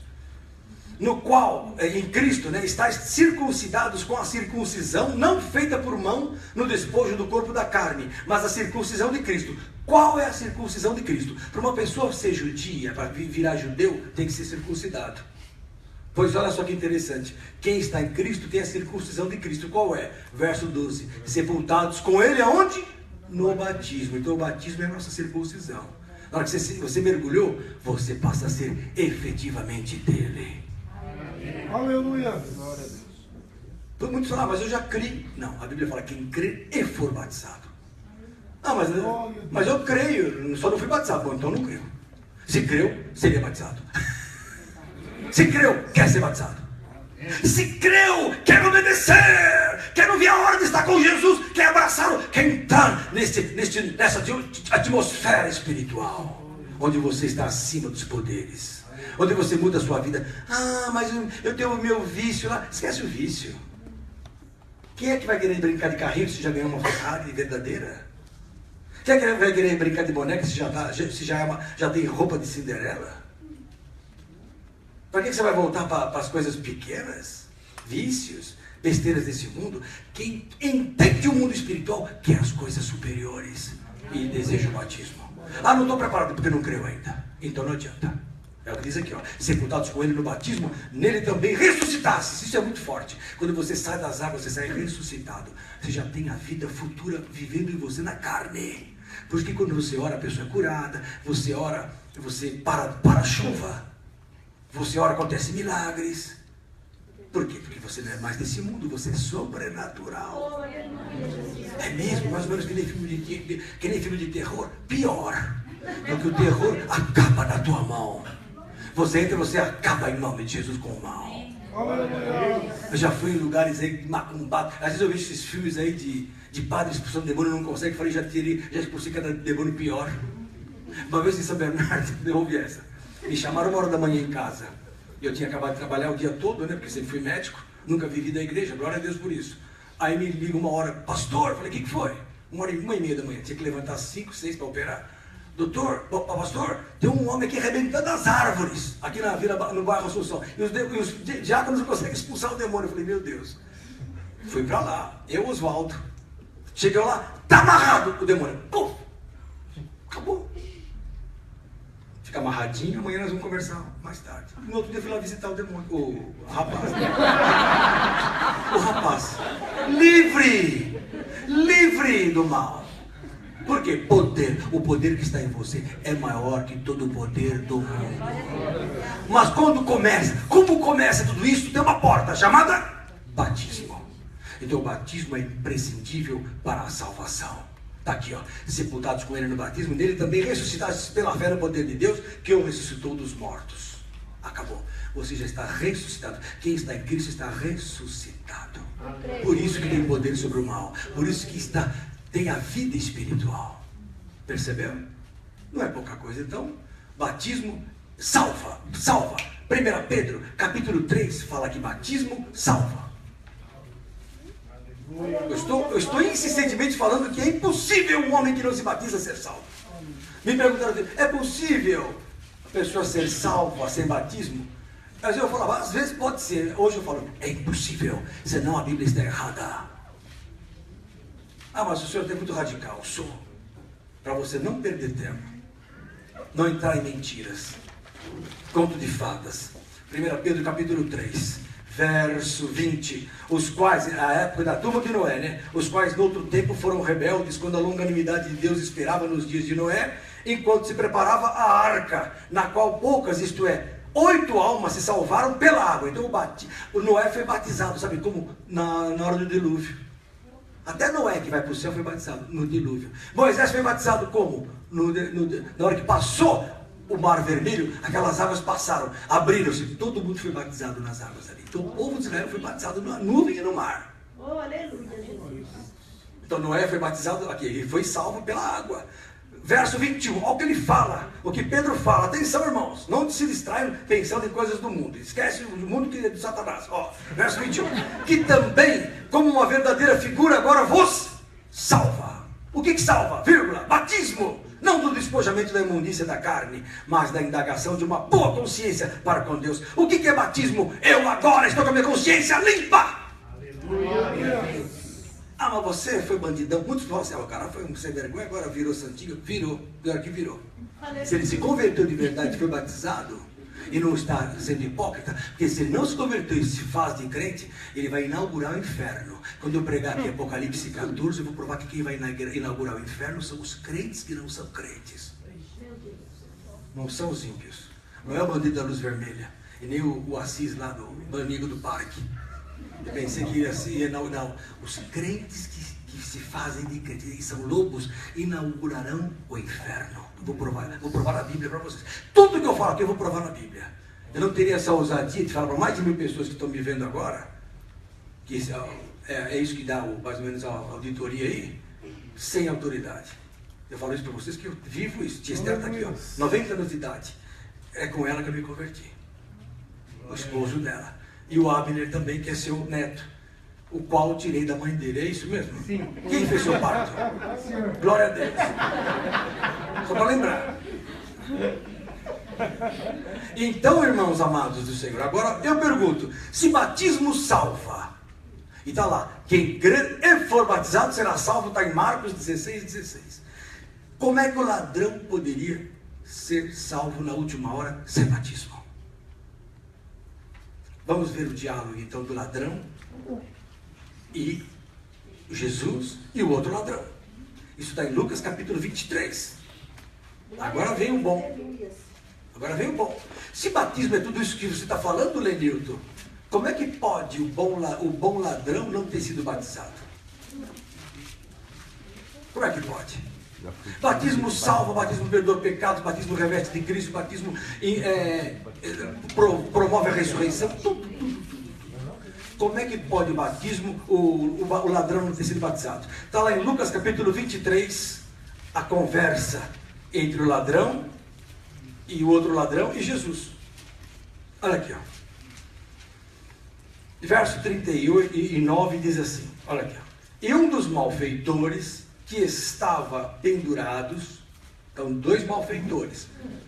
No qual, em Cristo, estáis circuncidados com a circuncisão, não feita por mão, no despojo do corpo da carne, mas a circuncisão de Cristo. Qual é a circuncisão de Cristo? Para uma pessoa ser judia, para virar judeu, tem que ser circuncidado. Pois olha só que interessante. Quem está em Cristo tem a circuncisão de Cristo. Qual é? Verso 12. Sepultados com Ele aonde? No batismo. Então o batismo é a nossa circuncisão. Na hora que você mergulhou, você passa a ser efetivamente dele. Aleluia. Todo mundo fala, mas eu já criei. Não, a Bíblia fala, quem crê e for batizado. Ah, mas eu creio, só não fui batizado. Bom, então não creio. Se creu, seria batizado. Se creu, quer ser batizado. Se creu, quer obedecer, quer ouvir a hora de estar com Jesus, quer abraçá-lo, quer entrar nessa atmosfera espiritual, onde você está acima dos poderes, onde você muda a sua vida. Ah, mas eu tenho o meu vício lá. Esquece o vício. Quem é que vai querer brincar de carrinho se já ganhou uma Ferrari verdadeira? Quem é que vai querer brincar de boneca se já tem roupa de Cinderela? Para que você vai voltar para as coisas pequenas? Vícios, besteiras desse mundo? Quem entende o mundo espiritual quer as coisas superiores e deseja o batismo. Ah, não estou preparado porque não creio ainda. Então não adianta. É o que diz aqui, ó. Sepultados com ele no batismo, nele também ressuscitasse. Isso é muito forte. Quando você sai das águas, você sai ressuscitado. Você já tem a vida futura vivendo em você na carne. Por isso que quando você ora, a pessoa é curada. Você ora, você para a chuva. Você ora, acontece milagres. Por quê? Porque você não é mais desse mundo, você é sobrenatural. É mesmo, mais ou menos que nem filme de terror. Pior. Porque o terror acaba na tua mão. Você entra, você acaba em nome de Jesus com o mal. Eu já fui em lugares aí macumbados. Às vezes eu vejo esses filmes aí de padres expulsando demônio, não consegue. Falei, já expulsei cada demônio pior. Uma vez em São Bernardo, eu ouvi essa. Me chamaram 1h da manhã em casa. Eu tinha acabado de trabalhar o dia todo, né? Porque sempre fui médico. Nunca vivi da igreja, glória a Deus por isso. Aí me liga 1h, pastor. Falei, o que foi? 1h30 da manhã. Tinha que levantar às 5, 6 para operar. Doutor, pastor, tem um homem aqui arrebentando as árvores, aqui na vila, no bairro Assunção. E os diáconos não conseguem expulsar o demônio. Eu falei, meu Deus. Fui para lá, eu, Oswaldo. Cheguei lá, tá amarrado o demônio. Pum! Acabou. Fica amarradinho, amanhã nós vamos conversar mais tarde. No outro dia eu fui lá visitar o demônio, o rapaz. O rapaz. Livre! Livre do mal. Por quê? Poder. O poder que está em você é maior que todo o poder do mundo. Mas quando começa, como começa tudo isso? Tem uma porta chamada batismo. Então o batismo é imprescindível para a salvação. Está aqui, ó. Sepultados com ele no batismo, nele também ressuscitados pela fé no poder de Deus, que o ressuscitou dos mortos. Acabou. Você já está ressuscitado. Quem está em Cristo está ressuscitado. Por isso que tem poder sobre o mal. Por isso que tem a vida espiritual. Percebeu? Não é pouca coisa. Então, batismo salva. 1 Pedro, capítulo 3, fala que batismo salva. Eu estou insistentemente falando que é impossível um homem que não se batiza ser salvo. Me perguntaram, é possível a pessoa ser salva sem batismo? Mas eu falava, às vezes pode ser. Hoje eu falo, é impossível, senão a Bíblia está errada. Ah, mas o senhor é muito radical. Sou. Para você não perder tempo. Não entrar em mentiras. Conto de fadas. 1 Pedro capítulo 3, verso 20. Os quais, a época da turma de Noé, né? Os quais no outro tempo foram rebeldes, quando a longanimidade de Deus esperava nos dias de Noé, enquanto se preparava a arca, na qual poucas, isto é, 8 almas se salvaram pela água. Então o Noé foi batizado, sabe como? Na hora do dilúvio. Até Noé, que vai para o céu, foi batizado no dilúvio. Moisés foi batizado como? Na hora que passou o mar vermelho, aquelas águas passaram, abriram-se, todo mundo foi batizado nas águas ali. Então o povo de Israel foi batizado na nuvem e no mar. Oh, aleluia, Jesus. Então Noé foi batizado aqui, ele foi salvo pela água. Verso 21, olha o que ele fala, o que Pedro fala. Atenção, irmãos, não se distraiam pensando em coisas do mundo. Esquece o mundo que é do Satanás. Ó, verso 21, que também, como uma verdadeira figura, agora vos salva. O que salva? Vírgula, batismo. Não do despojamento da imundícia da carne, mas da indagação de uma boa consciência para com Deus. O que é batismo? Eu agora estou com a minha consciência limpa. Aleluia. Ah, mas você foi bandidão. Muitos falam assim, o cara foi um sem vergonha, agora virou santinho. Virou, pior que virou. Se ele se converteu de verdade, foi batizado, e não está sendo hipócrita, porque se ele não se converteu e se faz de crente, ele vai inaugurar o inferno. Quando eu pregar aqui Apocalipse 14, eu vou provar que quem vai inaugurar o inferno são os crentes que não são crentes. Não são os ímpios. Não é o bandido da luz vermelha, e nem o Assis lá do amigo do parque. Eu pensei que ia ser, não. Os crentes que se fazem de crentes, e são lobos, inaugurarão o inferno. Vou provar na Bíblia para vocês. Tudo que eu falo aqui eu vou provar na Bíblia. Eu não teria essa ousadia de falar para mais de 1000 pessoas que estão me vendo agora, que é isso que dá mais ou menos a auditoria aí, sem autoridade. Eu falo isso para vocês que eu vivo isso. Tia Esther está aqui, ó, 90 anos de idade. É com ela que eu me converti. O esposo dela. E o Abner também, que é seu neto, o qual eu tirei da mãe dele. É isso mesmo? Sim. Quem fez seu parto? Glória a Deus. Só para lembrar. Então, irmãos amados do Senhor, agora eu pergunto, se batismo salva, e está lá, quem crer e for batizado será salvo, está em Marcos 16:16. Como é que o ladrão poderia ser salvo na última hora sem batismo? Vamos ver o diálogo então do ladrão e Jesus e o outro ladrão. Isso está em Lucas capítulo 23. Agora vem o bom. Agora vem o bom. Se batismo é tudo isso que você está falando, Lenilton, como é que pode o bom ladrão não ter sido batizado? Como é que pode? Batismo salva, batismo perdoa pecados, batismo reveste de Cristo, batismo promove a ressurreição, tudo. Como é que pode o batismo, o ladrão não ter sido batizado? Está lá em Lucas capítulo 23, a conversa entre o ladrão e o outro ladrão e Jesus. Olha aqui, ó. Verso 39 diz assim, olha aqui, ó. E um dos malfeitores que estava pendurados, então 2 malfeitores,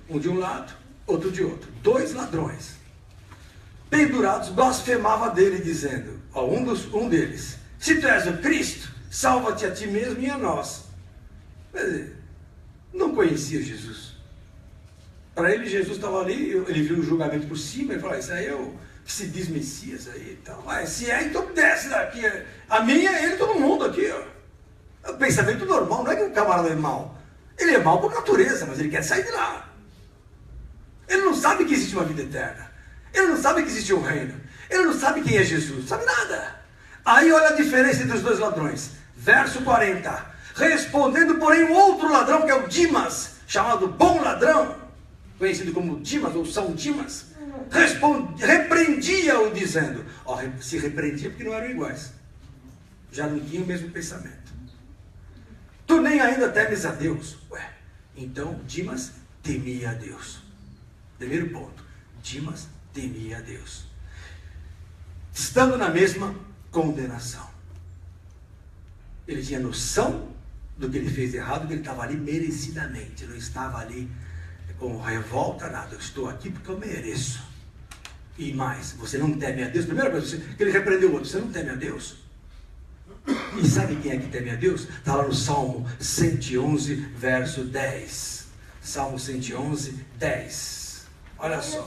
um de um lado, outro de outro, 2 ladrões, pendurados, blasfemava dele, dizendo, ó, um deles, se tu és o Cristo, salva-te a ti mesmo e a nós. Quer dizer, não conhecia Jesus. Para ele, Jesus estava ali, ele viu o julgamento por cima, ele falou, isso aí é o que se diz Messias aí e tal. Se é, então desce daqui. A minha é ele, todo mundo aqui, ó. É um pensamento normal, não é que o camarada é mau. Ele é mau por natureza, mas ele quer sair de lá. Ele não sabe que existe uma vida eterna. Ele não sabe que existe um reino. Ele não sabe quem é Jesus, não sabe nada. Aí olha a diferença entre os 2 ladrões. Verso 40. Respondendo, porém, um outro ladrão, que é o Dimas, chamado bom ladrão, conhecido como Dimas ou São Dimas, repreendia-o dizendo, ó, se repreendia porque não eram iguais. Já não tinham o mesmo pensamento. Tu nem ainda temes a Deus. Ué, então Dimas temia a Deus. Primeiro ponto, Dimas temia a Deus. Estando na mesma condenação. Ele tinha noção do que ele fez de errado, que ele estava ali merecidamente. Não estava ali com revolta, nada. Eu estou aqui porque eu mereço. E mais, você não teme a Deus. Primeira coisa, que ele repreendeu o outro. Você não teme a Deus? E sabe quem é que teme a Deus? Está lá no Salmo 111, verso 10. Salmo 111, 10. Olha só.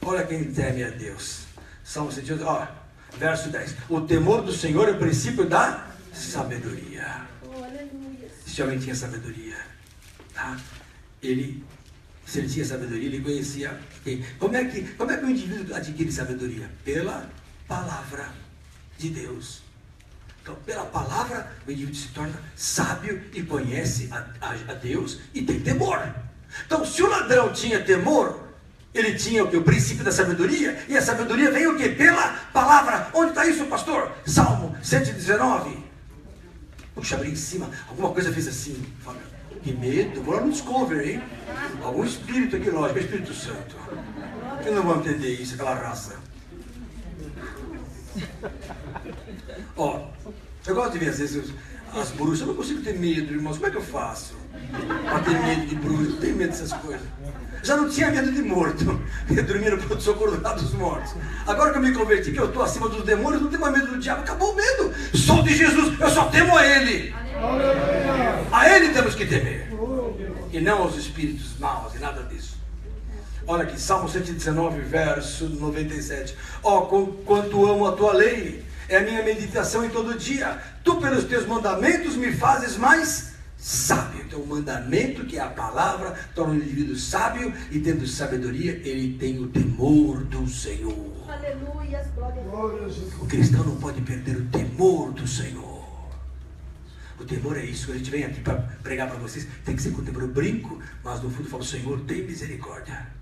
Olha quem teme a Deus. Salmo 111, ó, verso 10. O temor do Senhor é o princípio da sabedoria. Esse homem tinha sabedoria. Tá? Se ele tinha sabedoria, ele conhecia quem. Como é que o indivíduo adquire sabedoria? Pela palavra de Deus. Então, pela palavra, o indivíduo se torna sábio e conhece a Deus e tem temor. Então, se o ladrão tinha temor, ele tinha o que? O princípio da sabedoria. E a sabedoria vem o que? Pela palavra. Onde está isso, pastor? Salmo 119. Puxa, abri em cima. Alguma coisa fez assim. Fala, que medo. Vou lá no Discovery, hein? Algum espírito aqui, lógico, é Espírito Santo. Eu não vou entender isso, aquela raça. Ó, eu gosto de ver às vezes as bruxas. Eu não consigo ter medo, irmãos. Como é que eu faço para ter medo de bruxa? Eu tenho medo dessas coisas. Já não tinha medo de morto. Eu dormia no pronto-socorro do lado dos mortos. Agora que eu me converti, que eu estou acima dos demônios, não tenho mais medo do diabo. Acabou o medo. Sou de Jesus, eu só temo a Ele. A Ele temos que temer. E não aos espíritos maus e nada disso. Olha aqui, Salmo 119, verso 97. Ó, quanto amo a tua lei, é a minha meditação em todo dia. Tu, pelos teus mandamentos, me fazes mais sábio. Então, o mandamento, que é a palavra, torna o indivíduo sábio, e tendo sabedoria, ele tem o temor do Senhor. Aleluia, glória a Deus. O cristão não pode perder o temor do Senhor. O temor é isso. A gente vem aqui para pregar para vocês, tem que ser com temor. Eu brinco, mas no fundo eu falo, Senhor, tem misericórdia.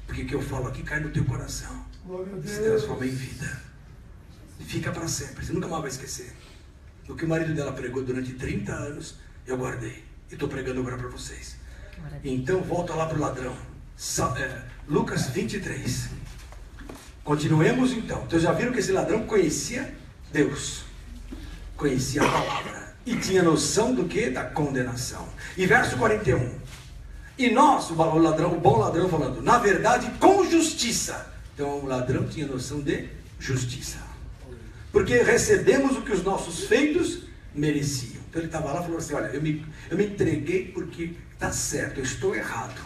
Porque o que eu falo aqui cai no teu coração, se transforma em vida, fica para sempre, você nunca mais vai esquecer. O que o marido dela pregou durante 30 anos, eu guardei e estou pregando agora para vocês. Então volta lá para o ladrão. Lucas 23. Continuemos então. Então já viram que esse ladrão conhecia Deus, conhecia a palavra e tinha noção do que? Da condenação. E verso 41. E nós, o bom ladrão falando, na verdade, com justiça. Então o ladrão tinha noção de justiça. Porque recebemos o que os nossos feitos mereciam. Então ele estava lá e falou assim, olha, eu me entreguei porque está certo, eu estou errado.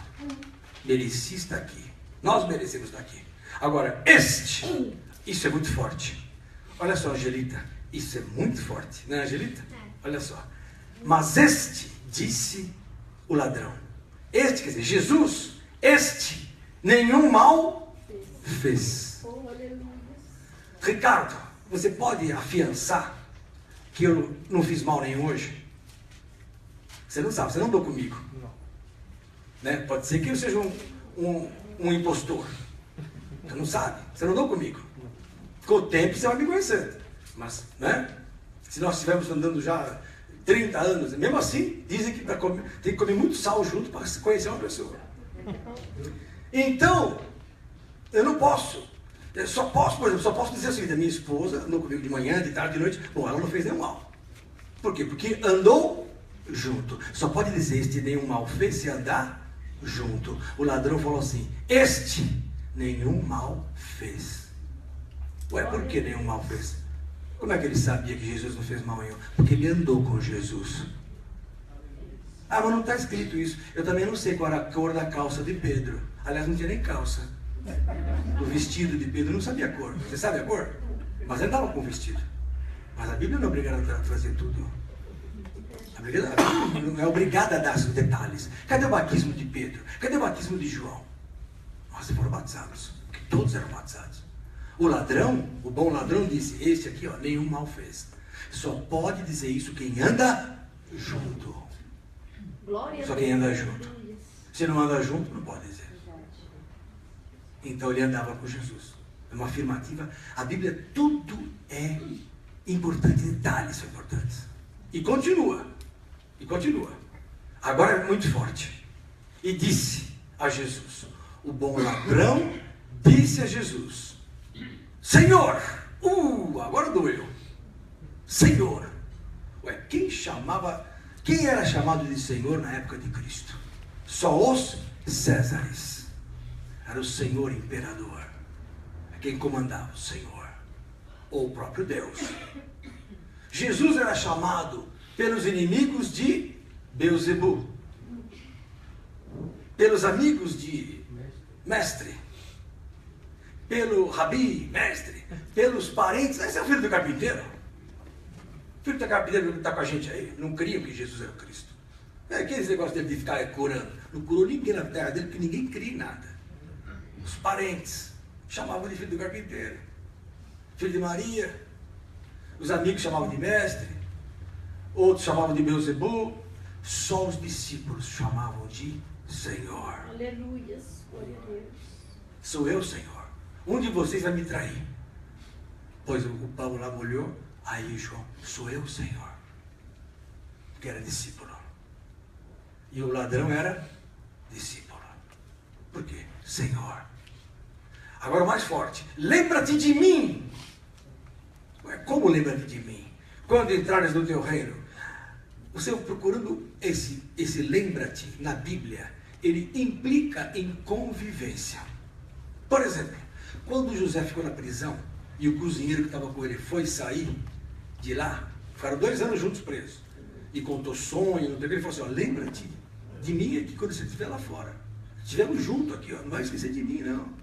Mereci estar aqui. Nós merecemos estar aqui. Agora, isso é muito forte. Olha só, Angelita, isso é muito forte, não é, Angelita? Olha só. Mas disse o ladrão. Quer dizer, Jesus, nenhum mal fez. Ricardo, você pode afiançar que eu não fiz mal nenhum hoje? Você não sabe, você não andou comigo. Não. Né? Pode ser que eu seja um impostor. Você não sabe, você não andou comigo. Com o tempo você vai me conhecer. Mas, né? Se nós estivermos andando já 30 anos, mesmo assim, dizem que tem que comer muito sal junto para conhecer uma pessoa. Então, eu não posso. Eu só posso, por exemplo, dizer assim, da minha esposa andou comigo de manhã, de tarde, de noite. Bom, ela não fez nenhum mal. Por quê? Porque andou junto. Só pode dizer nenhum mal fez se andar junto. O ladrão falou assim, nenhum mal fez. Ué, por que nenhum mal fez? Como é que ele sabia que Jesus não fez mal nenhum? Porque ele andou com Jesus. Ah, mas não está escrito isso. Eu também não sei qual era a cor da calça de Pedro. Aliás, não tinha nem calça. O vestido de Pedro não sabia a cor. Você sabe a cor? Mas ele andava com o vestido. Mas a Bíblia não é obrigada a trazer tudo. A Bíblia não é obrigada a dar os detalhes. Cadê o batismo de Pedro? Cadê o batismo de João? Nossa, foram batizados. Porque todos eram batizados. O ladrão, o bom ladrão disse, este aqui, ó, nenhum mal fez. Só pode dizer isso quem anda junto. Só quem anda junto. Se não anda junto, não pode dizer. Então ele andava com Jesus. É uma afirmativa. A Bíblia, tudo é importante, detalhes são importantes. E continua. Agora é muito forte. E disse a Jesus, o bom ladrão disse a Jesus, Senhor, agora doeu. Senhor. Ué, quem era chamado de Senhor na época de Cristo? Só os Césares. Era o Senhor Imperador. Quem comandava? O Senhor. Ou o próprio Deus. Jesus era chamado pelos inimigos de Beelzebul. Pelos amigos de Mestre. Pelo Rabi, Mestre. Pelos parentes. Esse é o filho do carpinteiro. O filho do carpinteiro que está com a gente aí. Não criam que Jesus era o Cristo. Aqueles negócios dele de ficar curando. Não curou ninguém na terra dele, porque ninguém cria em nada. Os parentes chamavam de filho do carpinteiro. Filho de Maria. Os amigos chamavam de mestre. Outros chamavam de Beelzebul. Só os discípulos chamavam de Senhor. Aleluias, glória a Deus. Sou eu, Senhor. Um de vocês vai me trair. Pois o Paulo lá olhou. Aí João, sou eu, Senhor. Porque era discípulo. E o ladrão era discípulo. Por quê? Senhor. Agora o mais forte. Lembra-te de mim. Como lembra-te de mim? Quando entrares no teu reino. Você procurando esse lembra-te na Bíblia, ele implica em convivência. Por exemplo, quando José ficou na prisão e o cozinheiro que estava com ele foi sair de lá, ficaram 2 anos juntos presos, e contou sonho, ele falou assim, ó, lembra-te de mim aqui quando você estiver lá fora. Estivemos juntos aqui, ó, não vai esquecer de mim, não.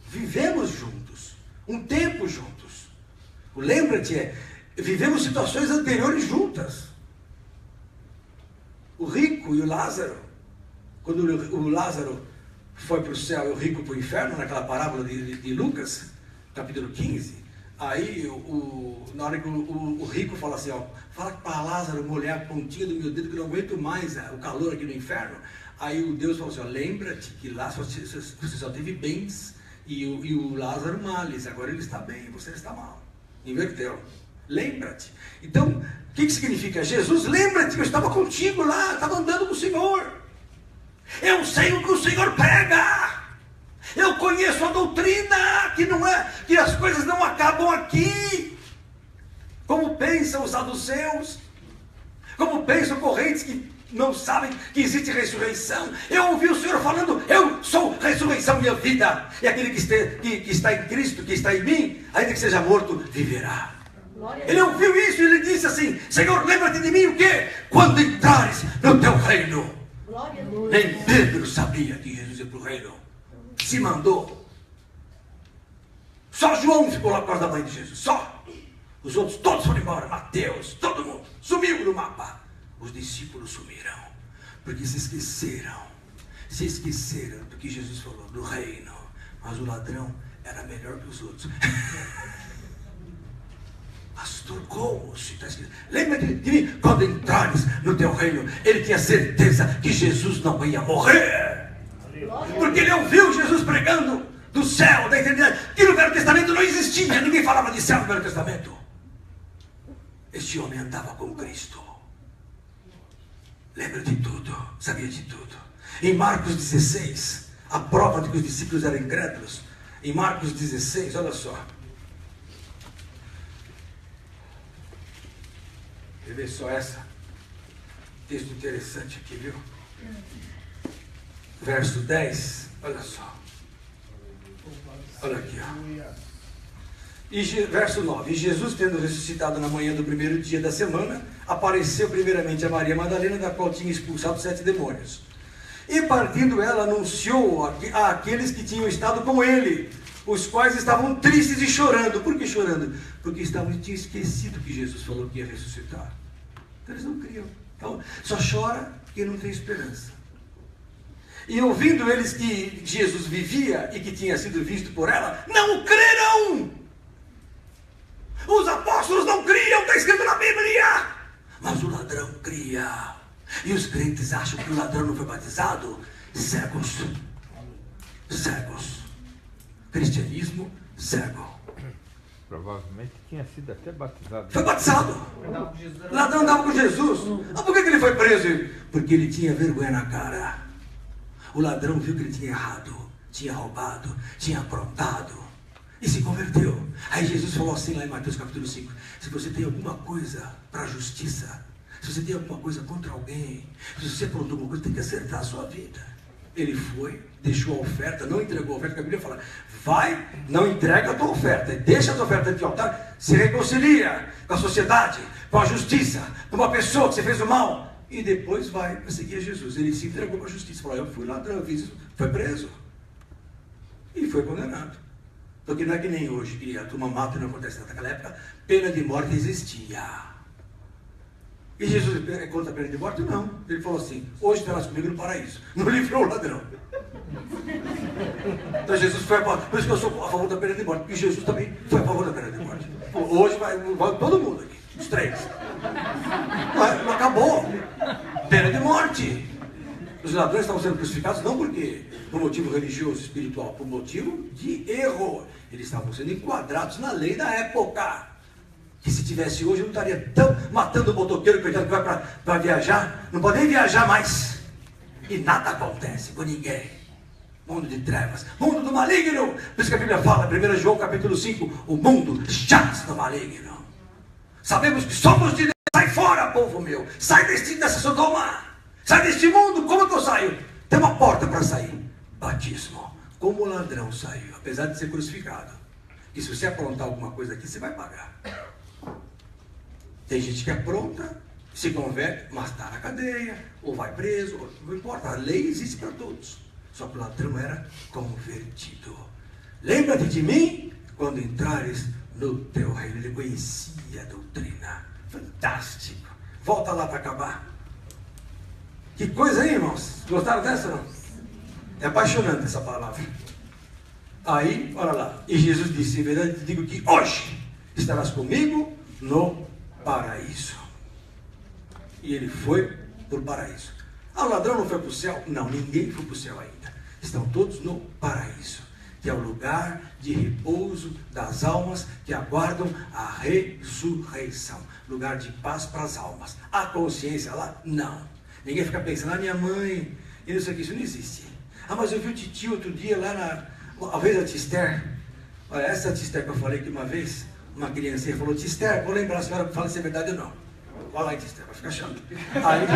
Vivemos juntos, um tempo juntos. O lembra-te vivemos situações anteriores juntas. O rico e o Lázaro, quando o Lázaro foi para o céu e o rico para o inferno, naquela parábola de Lucas, capítulo 15, aí na hora que o rico fala assim, ó, fala para Lázaro molhar a pontinha do meu dedo que eu não aguento mais o calor aqui no inferno. Aí o Deus falou assim, ó, lembra-te que lá você só teve bens e o Lázaro males, agora ele está bem e você está mal. Inverteu. Lembra-te. Então, o que significa? Jesus, lembra-te que eu estava contigo lá, estava andando com o Senhor. Eu sei o que o Senhor prega. Eu conheço a doutrina, que as coisas não acabam aqui. Como pensam os saduceus, como pensam correntes que não sabem que existe ressurreição. Eu ouvi o Senhor falando, eu sou ressurreição e a vida. E aquele que está em Cristo, que está em mim, ainda que seja morto, viverá. Ele ouviu isso e ele disse assim: Senhor, lembra-te de mim o quê? Quando entrares no teu reino. Nem Pedro sabia que Jesus ia para o reino. Se mandou. Só João ficou lá por causa da mãe de Jesus. Só. Os outros todos foram embora. Mateus, todo mundo. Sumiu do mapa. Os discípulos sumiram. Porque se esqueceram. Se esqueceram do que Jesus falou, do reino. Mas o ladrão era melhor que os outros. Pastor, como? Lembra-te de mim? Quando entrares no teu reino, ele tinha certeza que Jesus não ia morrer. Porque ele ouviu Jesus pregando do céu, da eternidade, que no Velho Testamento não existia. Ninguém falava de céu no Velho Testamento. Este homem andava com Cristo. Lembra de tudo, sabia de tudo. Em Marcos 16, a prova de que os discípulos eram incrédulos. Em Marcos 16, olha só. Quer ver só essa? Texto interessante aqui, viu? Verso 10, olha só. Olha aqui, ó. Verso 9. E Jesus, tendo ressuscitado na manhã do primeiro dia da semana, apareceu primeiramente a Maria Madalena, da qual tinha expulsado 7 demônios. E partindo ela, anunciou àqueles que tinham estado com ele, os quais estavam tristes e chorando. Por que chorando? Porque tinham esquecido que Jesus falou que ia ressuscitar. Então eles não criam. Então, só chora porque não tem esperança. E ouvindo eles que Jesus vivia e que tinha sido visto por ela, não creram. Os apóstolos não criam, está escrito na Bíblia. Mas o ladrão cria. E os crentes acham que o ladrão não foi batizado. Cegos. Cegos. Cristianismo cego. Provavelmente tinha sido até batizado. Foi batizado. O ladrão andava com Jesus. Ah, por que ele foi preso? Porque ele tinha vergonha na cara. O ladrão viu que ele tinha errado, tinha roubado, tinha aprontado e se converteu. Aí Jesus falou assim lá em Mateus capítulo 5: se você tem alguma coisa para a justiça, se você tem alguma coisa contra alguém, se você aprontou alguma coisa, tem que acertar a sua vida. Ele foi, deixou a oferta, não entregou a oferta, porque a Bíblia fala: vai, não entrega a tua oferta, deixa a tua oferta de altar, se reconcilia com a sociedade, com a justiça, com uma pessoa que você fez o mal, e depois vai seguir a Jesus. Ele se entregou para a justiça, falou: eu fui ladrão, eu fiz isso, foi preso e foi condenado. Porque não é que nem hoje, que a turma mata e não acontece nada. Naquela época, pena de morte existia. E Jesus é contra a pena de morte? Não. Ele falou assim: hoje estarás comigo no paraíso. Não livrou o ladrão. Então Jesus foi a favor. Por isso que eu sou a favor da pena de morte. Porque Jesus também foi a favor da pena de morte. Hoje vai todo mundo aqui, os 3. Mas não acabou. Pena de morte. Os ladrões estavam sendo crucificados não porque por motivo religioso, espiritual, por motivo de erro. Eles estavam sendo enquadrados na lei da época. Que se tivesse hoje, eu não estaria tão matando o motoqueiro que vai para viajar. Não pode nem viajar mais. E nada acontece com ninguém. Mundo de trevas, mundo do maligno. Por isso que a Bíblia fala, 1 João capítulo 5, o mundo jaz do maligno. Sabemos que somos de Deus. Sai fora, povo meu. Sai dessa Sodoma. Sai deste mundo. Como que eu saio? Tem uma porta para sair. Batismo. Como o ladrão saiu, apesar de ser crucificado. E se você aprontar alguma coisa aqui, você vai pagar. Tem gente que apronta, se converte, mas está na cadeia, ou vai preso, ou, não importa, a lei existe para todos. Só que o ladrão era convertido. Lembra-te de mim quando entrares no teu reino. Ele conhecia a doutrina. Fantástico. Volta lá para acabar. Que coisa, hein, irmãos? Gostaram dessa ou não? É apaixonante essa palavra. Aí, olha lá. E Jesus disse: em verdade te digo que hoje estarás comigo no paraíso. E ele foi para o paraíso. Ah, o ladrão não foi para o céu? Não, ninguém foi para o céu ainda. Estão todos no paraíso, que é o lugar de repouso das almas que aguardam a ressurreição. Lugar de paz para as almas. A consciência lá? Não. Ninguém fica pensando: minha mãe, e não sei o que, isso não existe. Ah, mas eu vi o titio outro dia lá uma vez a Tister. Olha, essa Tister que eu falei aqui uma vez, uma criancinha falou: Tister, vou lembrar a senhora que fala se é verdade ou não. Olha lá, Tister, vai ficar chato. Aí,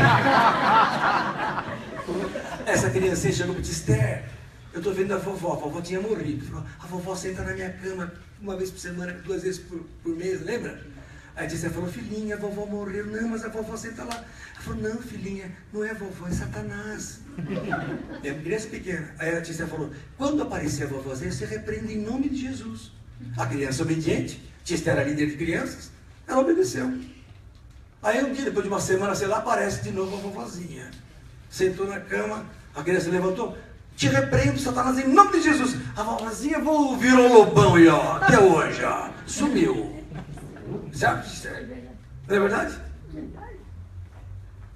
essa criancinha chegou para o Tister: eu estou vendo a vovó tinha morrido. Falou: a vovó senta na minha cama uma vez por semana, 2 vezes por mês, lembra? Aí a tia falou, filhinha, a vovó morreu. Não, mas a vovó senta lá. Ela falou, não, filhinha, não é a vovó, é Satanás. É criança pequena. Aí a tia falou, quando aparecer a vovozinha, você repreende em nome de Jesus. A criança obediente, tia era líder de crianças, ela obedeceu. Aí um dia, depois de uma semana, sei lá, aparece de novo a vovozinha. Sentou na cama, a criança levantou, te repreendo, Satanás, em nome de Jesus. A vovozinha virou um lobão e ó, até hoje, ó, sumiu. Sabe? Não é verdade? Verdade.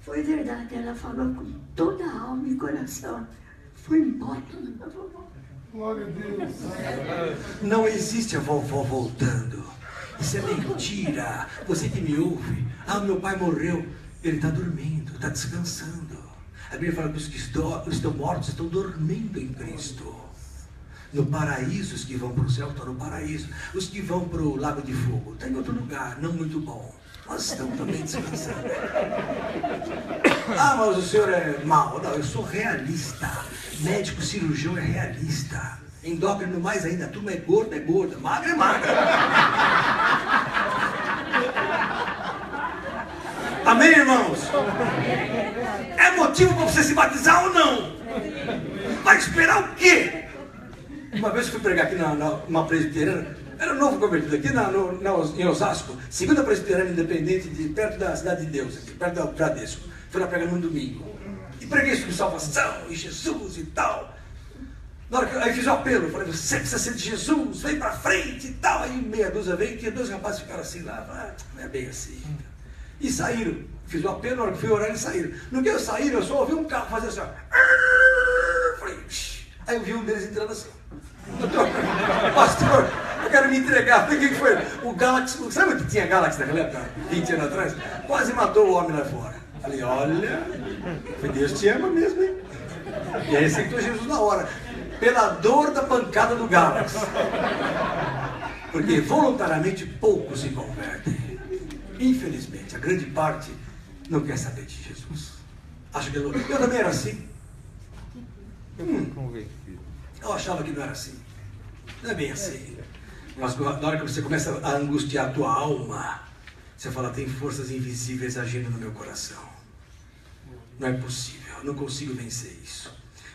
Foi verdade, ela falou com toda a alma e coração. Foi embora da vovó. Glória a Deus. Não existe a vovó voltando. Isso é mentira. Você que me ouve, meu pai morreu. Ele está dormindo, está descansando. A Bíblia fala que os que estão mortos estão dormindo em Cristo. No paraíso, os que vão para o céu estão no paraíso. Os que vão para o lago de fogo estão em outro lugar, não muito bom. Mas estão também descansando. Mas o senhor é mau. Não, eu sou realista. Médico, cirurgião é realista. Endócrino mais ainda. A turma é gorda. Magra é magra. Amém, irmãos? É motivo para você se batizar ou não? Vai esperar o quê? Uma vez eu fui pregar aqui numa presbiteriana, era novo convertido aqui em Osasco, segunda presbiteriana independente, perto da Cidade de Deus, aqui, perto do Bradesco. Fui lá pregar num domingo. E preguei sobre salvação e Jesus e tal. Na hora que aí fiz o apelo, eu falei, você precisa ser de Jesus, vem pra frente e tal. Aí meia dúzia veio, tinha 2 rapazes que ficaram assim lá, não é bem assim. E saíram. Fiz o apelo, na hora que fui orar, eles saíram. No que eu saí, eu só ouvi um carro fazer assim, ó. Falei, aí eu vi um deles entrando assim. Pastor, eu quero me entregar. O que foi? O Galaxy, sabe o que tinha Galaxy naquela época, 20 anos atrás? Quase matou o homem lá fora. Falei, olha, Deus te ama mesmo, hein? E aí aceitou Jesus na hora, pela dor da pancada do Galaxy. Porque voluntariamente poucos se convertem. Infelizmente, a grande parte não quer saber de Jesus. Acho que eu também era assim. Eu achava que não era assim. Não é bem assim. Mas na hora que você começa a angustiar a tua alma, você fala, tem forças invisíveis agindo no meu coração. Não é possível, eu não consigo vencer isso.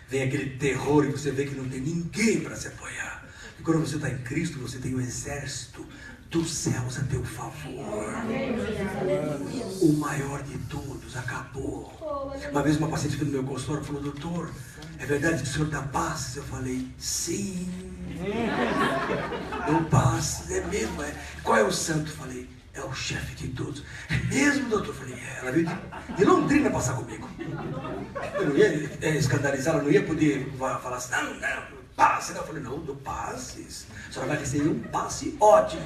Vem aquele terror e você vê que não tem ninguém para se apoiar. E quando você está em Cristo, você tem um exército dos céus a teu favor. O maior de todos acabou. Uma vez uma paciente foi no meu consultório e falou, doutor, é verdade que o senhor dá paz? Eu falei, sim. Dou paz, é mesmo. Qual é o santo? Eu falei, é o chefe de todos. É mesmo, doutor? Eu falei, ela veio de Londrina passar comigo. Eu não ia escandalizar, ela não ia poder falar assim, não, passe. Eu falei, não, dou passes. A senhora vai receber um passe ótimo.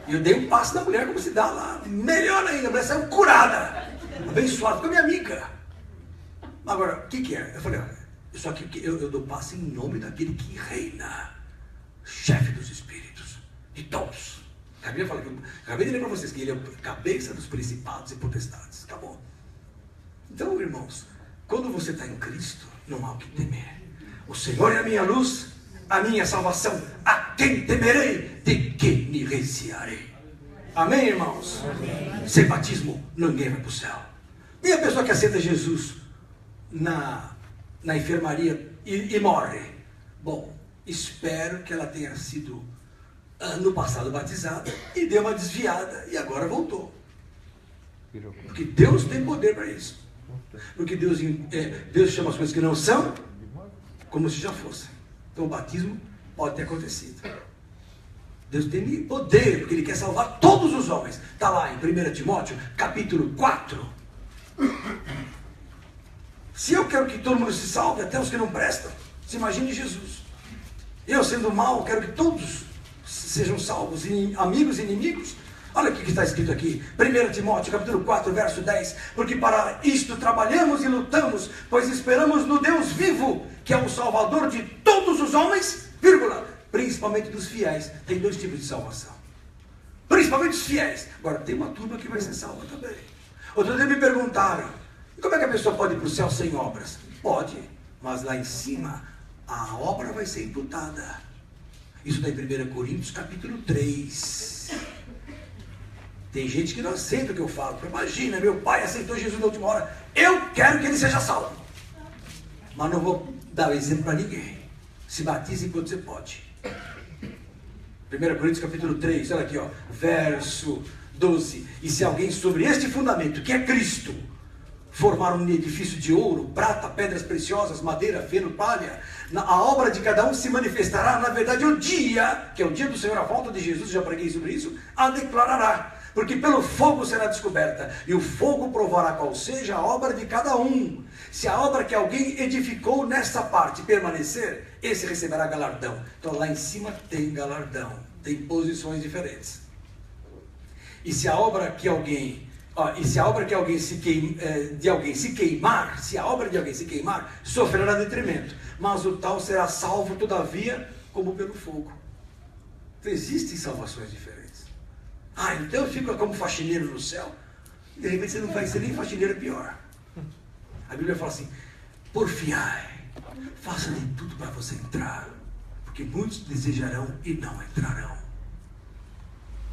E eu dei um passe na mulher como se dá lá. Melhor ainda, a mulher saiu curada. Abençoada, ficou minha amiga. Agora, o que é? Eu falei, olha, só que eu dou passe em nome daquele que reina. Chefe dos espíritos. De todos. Acabei de ler para vocês que ele é a cabeça dos principados e potestades. Acabou. Então, irmãos, quando você está em Cristo, não há o que temer. O Senhor é a minha luz, a minha salvação. A quem temerei? De que me recearei? Amém, irmãos? Amém. Sem batismo, ninguém vai para o céu. E a pessoa que aceita Jesus na enfermaria e morre? Bom, espero que ela tenha sido no passado batizada e deu uma desviada e agora voltou. Porque Deus tem poder para isso. Porque Deus chama as coisas que não são como se já fossem. Então o batismo pode ter acontecido. Deus tem poder, porque Ele quer salvar todos os homens. Está lá em 1 Timóteo, capítulo 4. Se eu quero que todo mundo se salve, até os que não prestam, se imagine Jesus. Eu, sendo mau, quero que todos sejam salvos, amigos e inimigos. Olha o que está escrito aqui, 1 Timóteo, capítulo 4, verso 10. Porque para isto trabalhamos e lutamos, pois esperamos no Deus vivo, que é o Salvador de todos os homens, vírgula, principalmente dos fiéis. Tem 2 tipos de salvação. Principalmente os fiéis. Agora, tem uma turma que vai ser salva também. Outro dia me perguntaram, como é que a pessoa pode ir para o céu sem obras? Pode, mas lá em cima, a obra vai ser imputada. Isso está em 1 Coríntios, capítulo 3. Tem gente que não aceita o que eu falo. Imagina, meu pai aceitou Jesus na última hora. Eu quero que ele seja salvo. Mas não vou dar o exemplo para ninguém. Se batize enquanto você pode. 1 Coríntios capítulo 3, olha aqui, ó, verso 12. E se alguém sobre este fundamento, que é Cristo, formar um edifício de ouro, prata, pedras preciosas, madeira, feno, palha, a obra de cada um se manifestará, na verdade, o dia, que é o dia do Senhor, a volta de Jesus, já preguei sobre isso, a declarará. Porque pelo fogo será descoberta, e o fogo provará qual seja a obra de cada um. Se a obra que alguém edificou nesta parte permanecer, esse receberá galardão. Então lá em cima tem galardão, tem posições diferentes. E se a obra que alguém, se a obra de alguém se queimar, sofrerá detrimento, mas o tal será salvo todavia como pelo fogo. Então existem salvações diferentes. Então eu fico como faxineiro no céu. De repente você não vai ser nem faxineiro, é pior. A Bíblia fala assim: porfiai, faça de tudo para você entrar, porque muitos desejarão e não entrarão.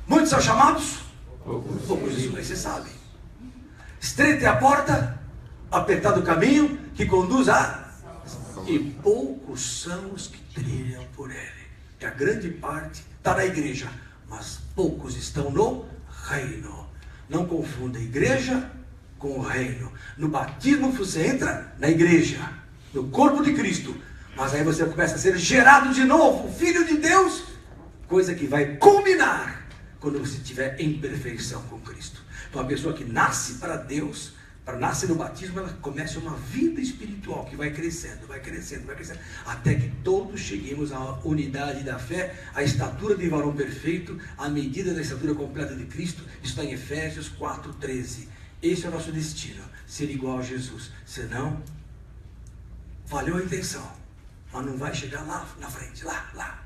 Muitos são chamados, poucos isso aí você sabe. Estreita é a porta, apertado o caminho que conduz a... E poucos são os que trilham por ele. Que a grande parte está na igreja, mas poucos estão no reino. Não confunda igreja com o reino. No batismo você entra na igreja, no corpo de Cristo, mas aí você começa a ser gerado de novo, filho de Deus, coisa que vai culminar quando você estiver em perfeição com Cristo. Então a pessoa que nasce para Deus, nasce no batismo, ela começa uma vida espiritual que vai crescendo, até que todos cheguemos à unidade da fé, à estatura de varão perfeito, à medida da estatura completa de Cristo. Está em Efésios 4:13. Esse é o nosso destino, ser igual a Jesus. Senão, valeu a intenção, mas não vai chegar lá na frente, lá.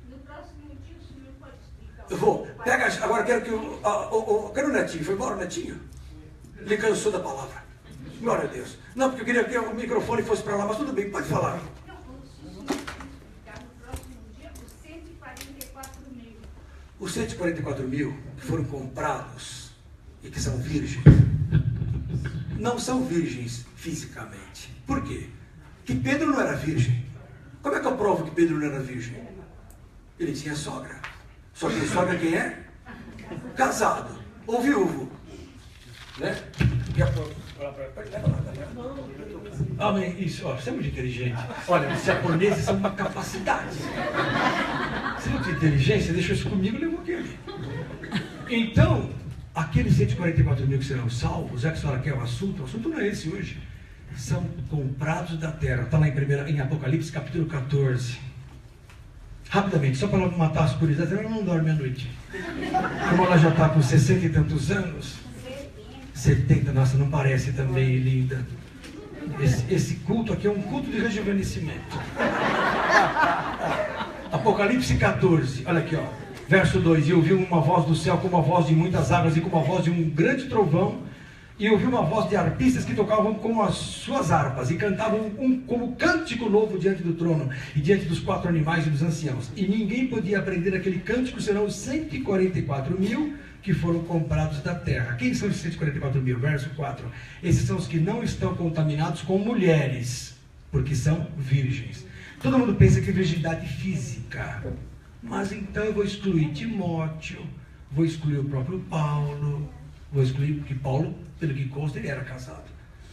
No próximo dia o senhor pode explicar. Eu vou, agora quero que quero o Netinho, foi embora o Netinho? Ele cansou da palavra. Glória a Deus. Não, porque eu queria que o microfone fosse para lá, mas tudo bem, pode falar. Não, o senhor pode explicar no próximo dia os 144 mil. Os 144 mil que foram comprados e que são virgens, não são virgens fisicamente. Por quê? Que Pedro não era virgem. Como é que eu provo que Pedro não era virgem? Ele tinha sogra. Só que sogra quem é? Casado ou viúvo. Né? Amém. Isso, você é muito inteligente. Olha, os japoneses são uma capacidade. Você não tem inteligência, deixou isso comigo, levou aquele. Então, aqueles 144 mil que serão salvos, já que a senhora quer o assunto não é esse hoje, são comprados da terra. Está lá em Apocalipse capítulo 14. Rapidamente, só para matar as curiosidades, ela não dorme à noite. Como ela já está com 60 e tantos anos, 70, nossa, não parece também, linda. Esse culto aqui é um culto de rejuvenescimento. Apocalipse 14, olha aqui, ó, verso 2. E ouvi uma voz do céu como a voz de muitas águas e como a voz de um grande trovão. E ouvi uma voz de arpistas que tocavam com as suas harpas e cantavam como cântico novo diante do trono e diante dos 4 animais e dos anciãos. E ninguém podia aprender aquele cântico senão os 144 mil que foram comprados da terra. Quem são os 144 mil? Verso 4. Esses são os que não estão contaminados com mulheres, porque são virgens. Todo mundo pensa que é virgindade física. Mas então eu vou excluir Timóteo, vou excluir o próprio Paulo, vou excluir, porque Paulo, pelo que consta, ele era casado.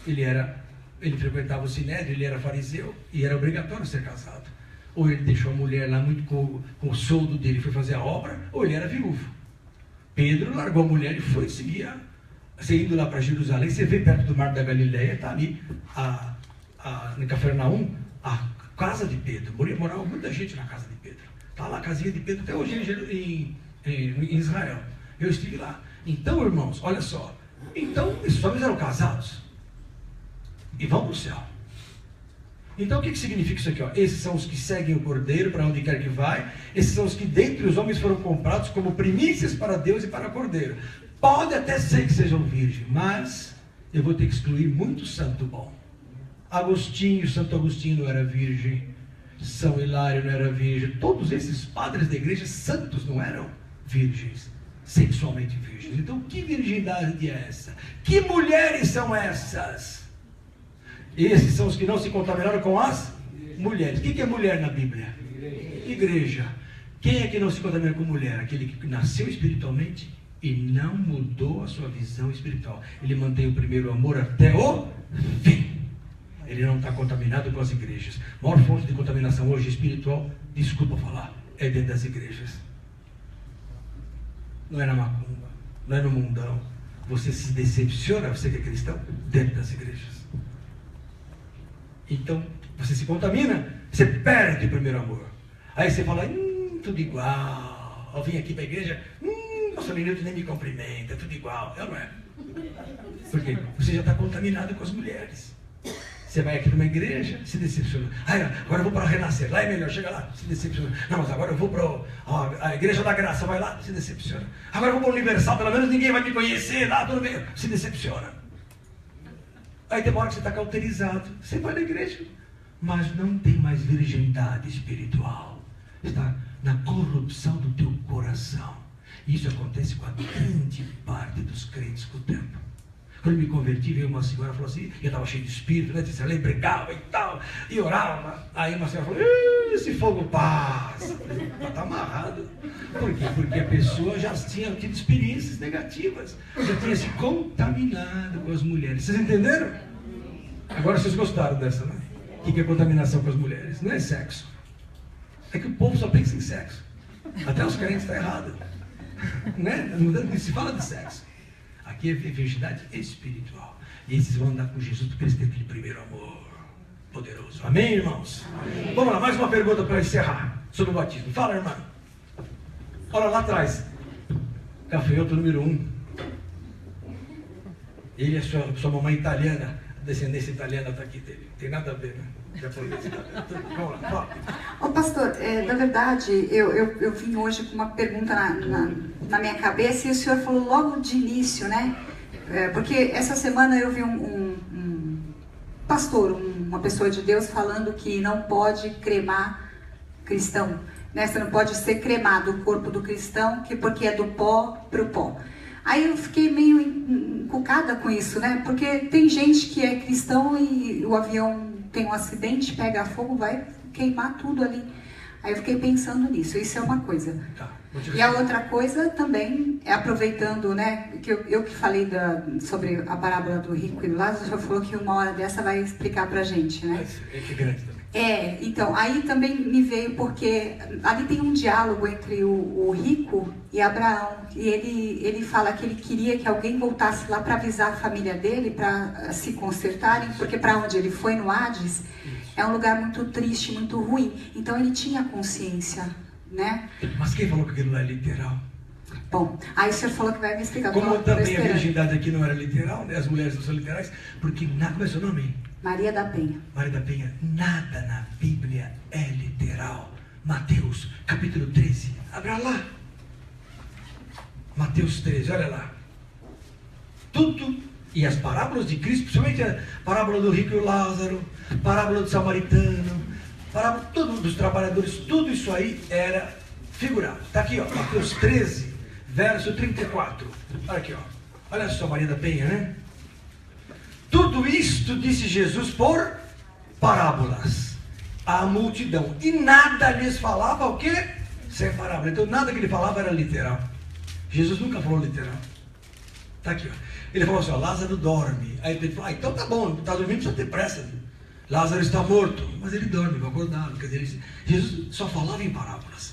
Ele frequentava o Sinédrio, ele era fariseu e era obrigatório ser casado. Ou ele deixou a mulher lá muito com o soldo dele, foi fazer a obra, ou ele era viúvo. Pedro largou a mulher e foi seguir. Você indo lá para Jerusalém, você vê perto do Mar da Galileia, está ali em Cafarnaum, a casa de Pedro. Morava muita gente na casa de Pedro. Está lá a casinha de Pedro até hoje em Israel. Eu estive lá. Então, irmãos, olha só. Então, esses homens eram casados e vão para o céu. Então, o que significa isso aqui? Esses são os que seguem o Cordeiro para onde quer que vai. Esses são os que dentre os homens foram comprados como primícias para Deus e para o Cordeiro. Pode até ser que sejam virgens, mas eu vou ter que excluir muito santo bom. Santo Agostinho não era virgem. São Hilário não era virgem. Todos esses padres da igreja santos não eram virgens. sexualmente virgens. Então, que virgindade é essa? Que mulheres são essas? Esses são os que não se contaminaram com as mulheres. O que é mulher na Bíblia? Igreja. Quem é que não se contamina com mulher? Aquele que nasceu espiritualmente e não mudou a sua visão espiritual. Ele mantém o primeiro amor até o fim. Ele não está contaminado com as igrejas. A maior fonte de contaminação hoje espiritual, desculpa falar, é dentro das igrejas. Não é na macumba, não é no mundão. Você se decepciona, você que é cristão, dentro das igrejas. Então, você se contamina, você perde o primeiro amor. Aí você fala, tudo igual. Eu vim aqui para a igreja, nossa menina nem me cumprimenta, tudo igual. Eu não é. Por quê? Você já está contaminado com as mulheres. Você vai aqui numa igreja, se decepciona. Agora eu vou para Renascer, lá é melhor, chega lá, se decepciona. Não, mas agora eu vou para a Igreja da Graça, vai lá, se decepciona. Agora eu vou para o Universal, pelo menos ninguém vai me conhecer, lá tudo bem, se decepciona. Aí tem uma hora que você está cauterizado, você vai na igreja, mas não tem mais virgindade espiritual. Está na corrupção do teu coração. E isso acontece com a grande parte dos crentes com o tempo. Quando eu me converti, veio uma senhora e falou assim, eu estava cheio de espírito, né? Ela pregava e tal, e orava. Aí uma senhora falou, esse fogo passa. Está amarrado. Por quê? Porque a pessoa já tinha tido experiências negativas, já tinha se contaminado com as mulheres. Vocês entenderam? Agora vocês gostaram dessa, né? O que é contaminação com as mulheres? Não é sexo. É que o povo só pensa em sexo. Até os crentes estão errados. Né? Não se fala de sexo. Aqui é virgindade espiritual. E esses vão andar com Jesus porque eles têm aquele primeiro amor poderoso. Amém, irmãos? Amém. Vamos lá, mais uma pergunta para encerrar sobre o batismo. Fala, irmã. Olha lá atrás. Gafanhoto número 1. Ele é sua mamãe italiana. A descendência italiana está aqui dele. Tem nada a ver, né? Japonês italiano. Vamos lá, fala. Ô pastor, na verdade, eu vim hoje com uma pergunta na minha cabeça e o senhor falou logo de início, né? Porque essa semana eu vi um pastor, uma pessoa de Deus falando que não pode cremar cristão, né? Você não pode ser cremado o corpo do cristão, porque é do pó para o pó. Aí eu fiquei meio encucada com isso, né? Porque tem gente que é cristão e o avião tem um acidente, pega fogo, vai queimar tudo ali. Aí eu fiquei pensando nisso, isso é uma coisa. Tá, e a outra coisa também, é aproveitando, né, que eu que falei sobre a parábola do rico e do Lázaro, já falou que uma hora dessa vai explicar pra gente, né? É que grande também. Então, aí também me veio porque ali tem um diálogo entre o rico e Abraão. E ele fala que ele queria que alguém voltasse lá para avisar a família dele, para se consertarem, porque para onde ele foi, no Hades, é um lugar muito triste, muito ruim. Então ele tinha consciência, né? Mas quem falou que aquilo não é literal? Bom, aí o senhor falou que vai me explicar. Como também a virgindade aqui não era literal, né? As mulheres não são literais, porque nada, como é seu nome? Maria da Penha. Maria da Penha, nada na Bíblia é literal. Mateus, capítulo 13, abra lá. Mateus 13, olha lá. Tudo, e as parábolas de Cristo, principalmente a parábola do rico e o Lázaro, parábola do samaritano, parábola dos trabalhadores, tudo isso aí era figurado. Está aqui, ó, Mateus 13, verso 34. Olha aqui, ó. Olha só, Maria da Penha, né? Tudo isto disse Jesus por parábolas à multidão. E nada lhes falava o quê? Sem parábola. Então nada que ele falava era literal. Jesus nunca falou literal. Está aqui, ó. Ele falou assim, ó, Lázaro dorme. Aí ele falou, então tá bom, está dormindo, não precisa ter pressa. Lázaro está morto. Mas ele dorme, vai acordar. Quer dizer, Jesus só falava em parábolas.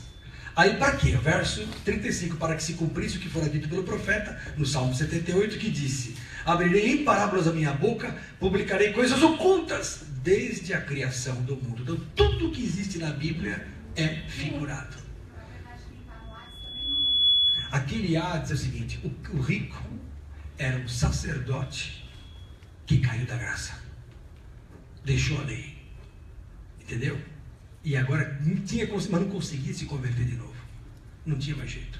Aí para quê? Verso 35, para que se cumprisse o que fora dito pelo profeta, no Salmo 78, que disse, abrirei em parábolas a minha boca, publicarei coisas ocultas, desde a criação do mundo. Então tudo que existe na Bíblia é figurado. Aquele Hades é o seguinte, o rico era um sacerdote que caiu da graça, deixou a lei, entendeu? E agora mas não conseguia se converter de novo, não tinha mais jeito.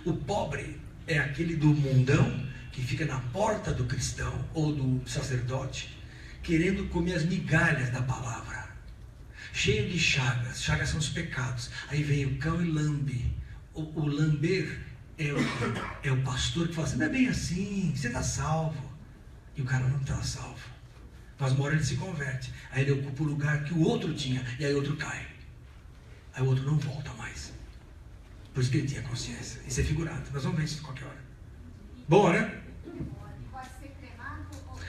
O pobre é aquele do mundão que fica na porta do cristão ou do sacerdote, querendo comer as migalhas da palavra, cheio de chagas. Chagas são os pecados. Aí vem o cão e lambe. O lamber é o pastor que fala assim, não é bem assim, você está salvo. E o cara não está salvo. Mas uma hora ele se converte. Aí ele ocupa o lugar que o outro tinha. E aí o outro cai. Aí o outro não volta mais. Por isso que ele tinha consciência. Isso é figurado. Nós vamos ver isso qualquer hora. Boa, né? Pode ser cremado ou...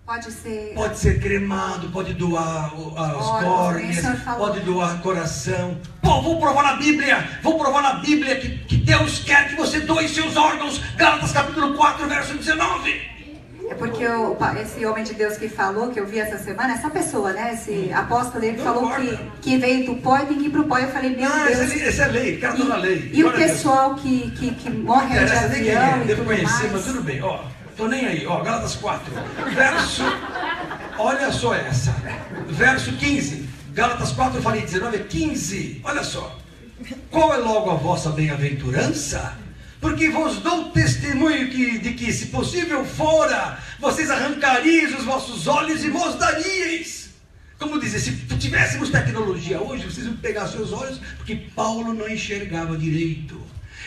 Pode ser... Pode ser cremado, pode doar as córneas, pode doar coração. Pô, vou provar na Bíblia que Deus quer que você doe seus órgãos. Gálatas capítulo 4, verso 19. É porque esse homem de Deus que falou, que eu vi essa semana, essa pessoa, né? Esse apóstolo, ele falou que veio do pó e tem que ir pro pó. Eu falei, meu Deus. Esse é lei, o cara tá na lei. E o pessoal que morre de avião e devo tudo conhecer, mais. mas tudo bem, ó. Tô nem aí, ó. Gálatas 4, verso... Olha só essa. Verso 15. Gálatas 4, eu falei 19, 15. Olha só. Qual é logo a vossa bem-aventurança? Porque vos dou testemunho de que, se possível fora, vocês arrancariam os vossos olhos e vos daríeis. Como dizer, se tivéssemos tecnologia hoje, vocês iam pegar seus olhos, porque Paulo não enxergava direito.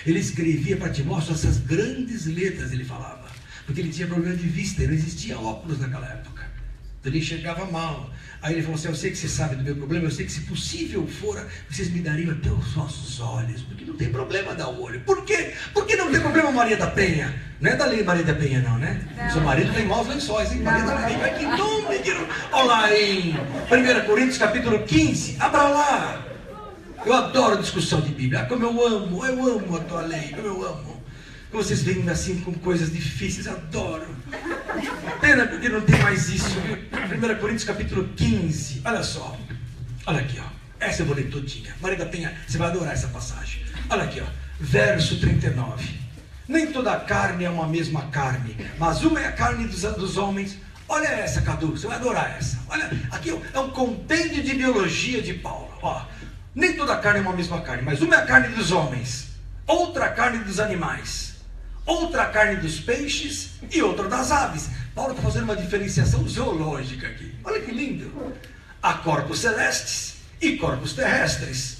Ele escrevia para Timóteo essas grandes letras, ele falava. Porque ele tinha problema de vista, não existia óculos naquela época. Então ele enxergava mal. Aí ele falou assim, eu sei que você sabe do meu problema, eu sei que se possível fora, vocês me dariam até os vossos olhos, porque não tem problema dar o olho. Por quê? Porque não tem problema Maria da Penha. Não é da lei Maria da Penha não, né? Não. Seu marido tem maus lençóis, hein? Maria da Penha, que nome de... Olha lá em 1 Coríntios capítulo 15, abra lá. Eu adoro discussão de Bíblia, como eu amo a tua lei, como eu amo. Vocês vêm assim com coisas difíceis, adoro. Pena porque não tem mais isso. 1 Coríntios capítulo 15. Olha só. Olha aqui, ó. Essa eu vou ler todinha. Maria da Penha, você vai adorar essa passagem. Olha aqui, ó. Verso 39. Nem toda a carne é uma mesma carne, mas uma é a carne dos homens. Olha essa, Cadu, você vai adorar essa. Olha, aqui é um compêndio de biologia de Paulo. Ó. Nem toda a carne é uma mesma carne, mas uma é a carne dos homens, outra a carne dos animais, outra a carne dos peixes e outra das aves. Paulo está fazendo uma diferenciação zoológica aqui. Olha que lindo. Há corpos celestes e corpos terrestres.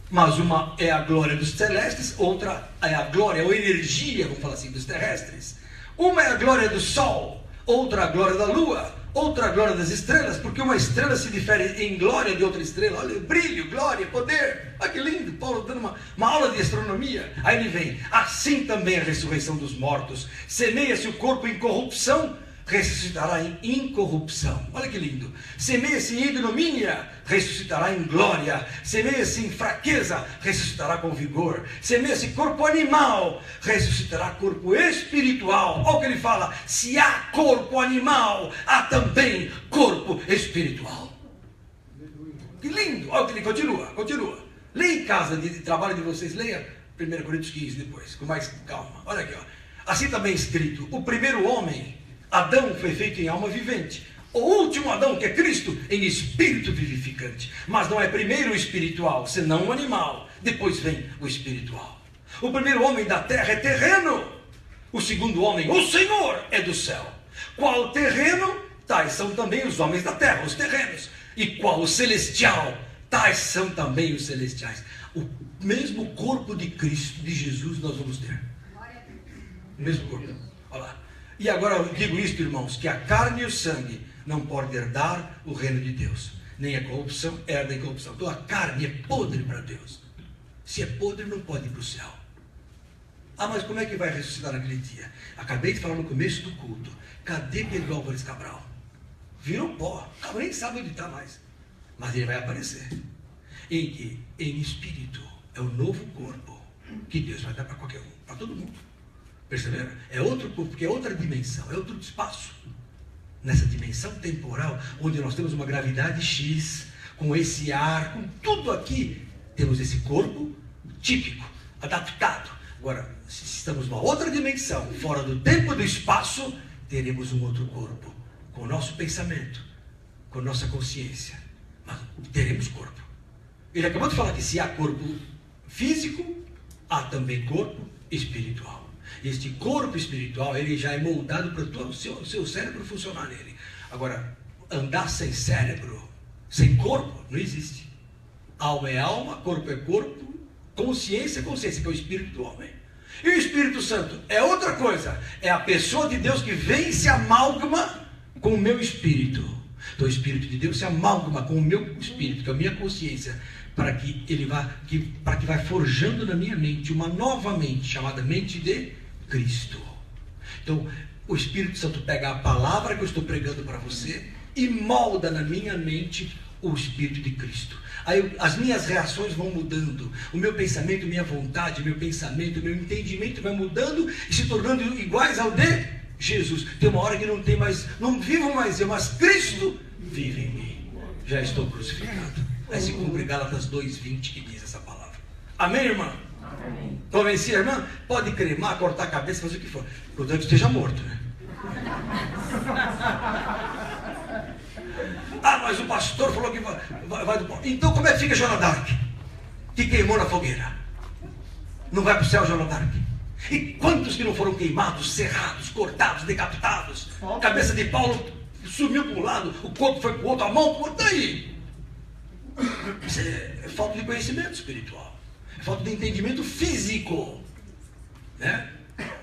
Mas uma é a glória dos celestes, outra é a glória ou energia, vamos falar assim, dos terrestres. Uma é a glória do sol, outra a glória da lua, outra a glória das estrelas, porque uma estrela se difere em glória de outra estrela. Olha, brilho, glória, poder. Olha que lindo, Paulo dando uma aula de astronomia. Aí ele vem, assim também a ressurreição dos mortos. Semeia-se o corpo em corrupção, ressuscitará em incorrupção. Olha que lindo. Semeia-se em ignomínia, ressuscitará em glória. Semeia-se em fraqueza, ressuscitará com vigor. Semeia-se corpo animal, ressuscitará corpo espiritual. Olha o que ele fala, se há corpo animal, há também corpo espiritual. Que lindo. Olha o que ele continua. Leia em casa de trabalho de vocês, leia 1 Coríntios 15 depois, com mais calma. Olha aqui, ó. Assim também é escrito, o primeiro homem, Adão, foi feito em alma vivente. O último Adão, que é Cristo, em espírito vivificante. Mas não é primeiro o espiritual, senão o animal. Depois vem o espiritual. O primeiro homem da terra é terreno. O segundo homem, o Senhor, é do céu. Qual terreno? Tais são também os homens da terra, os terrenos. E qual o celestial? Tais são também os celestiais. O mesmo corpo de Cristo, de Jesus, nós vamos ter. O mesmo corpo. Olha lá. E agora eu digo isto, irmãos, que a carne e o sangue não podem herdar o reino de Deus. Nem a corrupção herda a corrupção. Então a carne é podre para Deus. Se é podre, não pode ir para o céu. Ah, mas como é que vai ressuscitar naquele dia? Acabei de falar no começo do culto. Cadê Pedro Álvares Cabral? Virou pó. O cara nem sabe onde está mais. Mas ele vai aparecer. Em que? Em espírito. É o novo corpo que Deus vai dar para qualquer um. Para todo mundo. Perceberam? É outro corpo, porque é outra dimensão, é outro espaço. Nessa dimensão temporal, onde nós temos uma gravidade X, com esse ar, com tudo aqui, temos esse corpo típico, adaptado. Agora, se estamos numa outra dimensão, fora do tempo e do espaço, teremos um outro corpo, com o nosso pensamento, com a nossa consciência. Mas teremos corpo. Ele acabou de falar que se há corpo físico, há também corpo espiritual. Este corpo espiritual, ele já é moldado para o seu cérebro funcionar nele. Agora, andar sem cérebro, sem corpo, não existe. Alma é alma, corpo é corpo, consciência é consciência, que é o espírito do homem. E o Espírito Santo é outra coisa. É a pessoa de Deus que vem e se amálgama com o meu espírito. Então o Espírito de Deus se amálgama com o meu espírito, com a minha consciência, para que ele vai forjando na minha mente uma nova mente, chamada mente de Cristo. Então o Espírito Santo pega a palavra que eu estou pregando para você e molda na minha mente o Espírito de Cristo. Aí as minhas reações vão mudando, o meu pensamento, minha vontade, meu pensamento, meu entendimento vai mudando e se tornando iguais ao de Jesus. Tem uma hora que não vivo mais eu, mas Cristo vive em mim. Já estou crucificado. Aí se cumpre Gálatas 2:20 que diz essa palavra. Amém, irmã? Amém. Convenci a irmã? Pode cremar, cortar a cabeça, fazer o que for. Portanto, esteja morto, né? Ah, mas o pastor falou que vai do pau. Então como é que fica Joana d'Arc? Que queimou na fogueira. Não vai para o céu Joana d'Arc? E quantos que não foram queimados, serrados, cortados, decapitados? A cabeça de Paulo sumiu para um lado, o corpo foi para o outro, a mão para o outro. Daí? Isso é falta de conhecimento espiritual. É falta de entendimento físico. Né?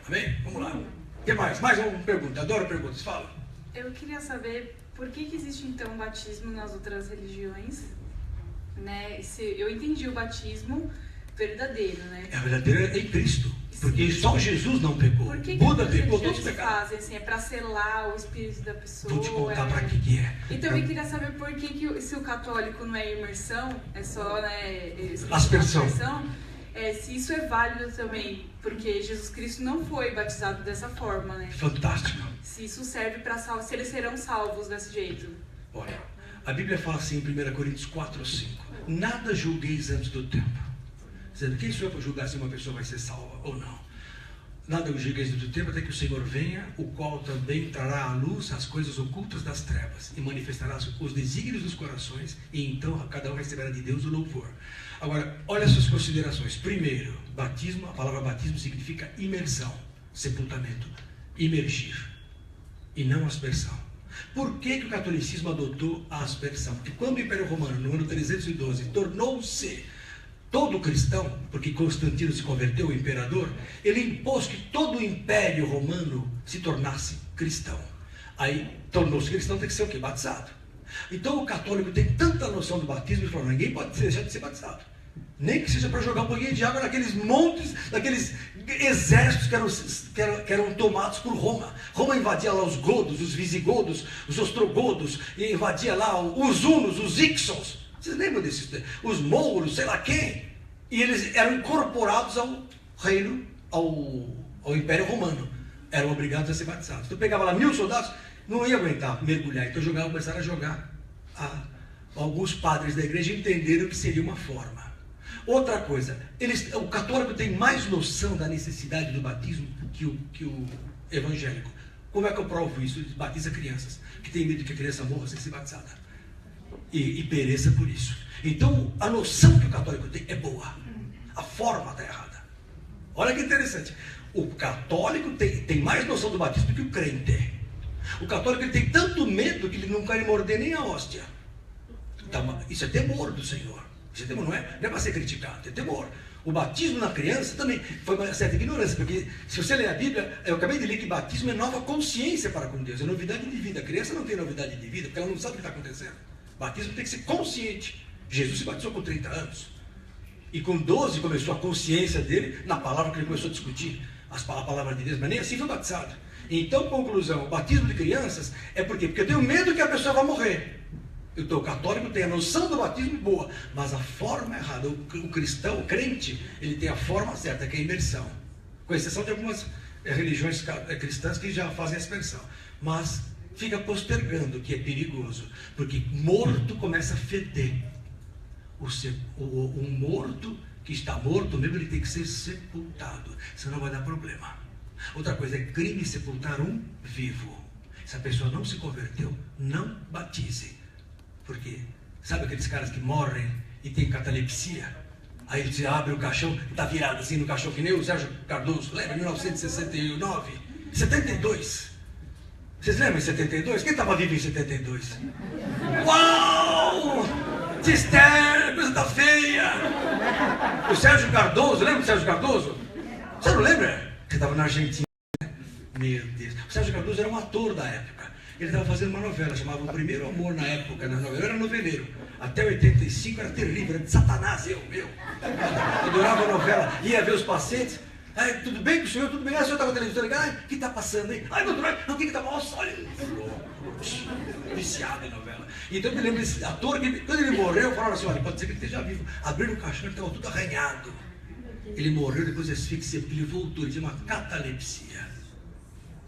Amém? Vamos lá. O que mais? Mais uma pergunta. Adoro perguntas. Fala. Eu queria saber por que existe então batismo nas outras religiões, né? Eu entendi o batismo verdadeiro, né? É verdadeiro em Cristo, porque só Jesus não pecou. Por que Buda pecou, todos pecaram. Fazem assim? É para selar o espírito da pessoa? Vou te contar para que é. E também queria saber por que se o católico não é imersão, é só, né, aspersão. Se isso é válido também, porque Jesus Cristo não foi batizado dessa forma, né? Fantástico. Se isso serve para se eles serão salvos desse jeito. Olha, a Bíblia fala assim em 1 Coríntios 4:5: nada julgueis antes do tempo. Dizendo, quem sou eu para julgar se uma pessoa vai ser salva ou não? Nada julgueis antes do tempo, até que o Senhor venha, o qual também trará à luz as coisas ocultas das trevas e manifestará os desígnios dos corações, e então cada um receberá de Deus o louvor. Agora, olha as suas considerações. Primeiro, batismo, a palavra batismo significa imersão, sepultamento, imergir, e não aspersão. Por que o catolicismo adotou a aspersão? Porque quando o Império Romano, no ano 312, tornou-se todo cristão, porque Constantino se converteu, o imperador, ele impôs que todo o Império Romano se tornasse cristão. Aí, tornou-se cristão, tem que ser o quê? Batizado. Então o católico tem tanta noção do batismo, ele falou, ninguém pode deixar de ser batizado. Nem que seja para jogar um pouquinho de água naqueles montes, naqueles exércitos que eram tomados por Roma. Roma invadia lá os godos, os visigodos, os ostrogodos, e invadia lá os hunos, os ixos. Vocês lembram desses? Os mouros, sei lá quem. E eles eram incorporados ao reino, ao Império Romano. Eram obrigados a ser batizados. Então pegava lá 1000 soldados, não ia aguentar mergulhar. Então começaram a jogar. Alguns padres da igreja entenderam que seria uma forma. Outra coisa, o católico tem mais noção da necessidade do batismo que o evangélico. Como é que eu provo isso? Ele batiza crianças, que tem medo que a criança morra sem ser batizada. E pereça por isso. Então, a noção que o católico tem é boa. A forma está errada. Olha que interessante. O católico tem mais noção do batismo do que o crente. O católico ele tem tanto medo que ele não quer morder nem a hóstia. Isso é temor do Senhor. Isso é temor, não é para ser criticado, é temor. O batismo na criança também foi uma certa ignorância, porque se você ler a Bíblia, eu acabei de ler que batismo é nova consciência para com Deus, é novidade de vida. A criança não tem novidade de vida, porque ela não sabe o que está acontecendo. Batismo tem que ser consciente. Jesus se batizou com 30 anos. E com 12 começou a consciência dele na palavra que ele começou a discutir. A palavra de Deus, mas nem assim foi batizado. Então, conclusão, o batismo de crianças é por quê? Porque eu tenho medo que a pessoa vá morrer. O católico tem a noção do batismo boa, mas a forma errada. O cristão, o crente, ele tem a forma certa, que é a imersão. Com exceção de algumas religiões cristãs que já fazem a aspersão. Mas fica postergando, que é perigoso. Porque morto começa a feder. O morto que está morto mesmo, ele tem que ser sepultado. Senão vai dar problema. Outra coisa, é crime sepultar um vivo. Se a pessoa não se converteu, não batize. Porque, sabe aqueles caras que morrem e tem catalepsia? Aí você abre o caixão, está virado assim no caixão, que nem o Sérgio Cardoso, lembra? Em 1969, 72. Vocês lembram em 72? Quem estava vivo em 72? Uau! Cisterna, coisa tá feia! O Sérgio Cardoso, lembra do Sérgio Cardoso? Você não lembra? Você estava na Argentina. Meu Deus. O Sérgio Cardoso era um ator da época. Ele estava fazendo uma novela, chamava O Primeiro Amor na época, na novela. Eu era noveleiro. Até 85 era terrível, era de Satanás, eu. Adorava a novela, ia ver os pacientes. Ai, tudo bem com o senhor? Tudo bem? Ah, o senhor está com a televisão ligada? Ai, o que está passando aí? Ai, doutor, não, o que está mal? Olha, viciado em novela. Então eu me lembro desse ator que, quando ele morreu, falaram assim: olha, pode ser que ele esteja vivo. Abriram o caixão, ele estava tudo arranhado. Ele morreu depois de asfixia, porque ele voltou, ele tinha uma catalepsia.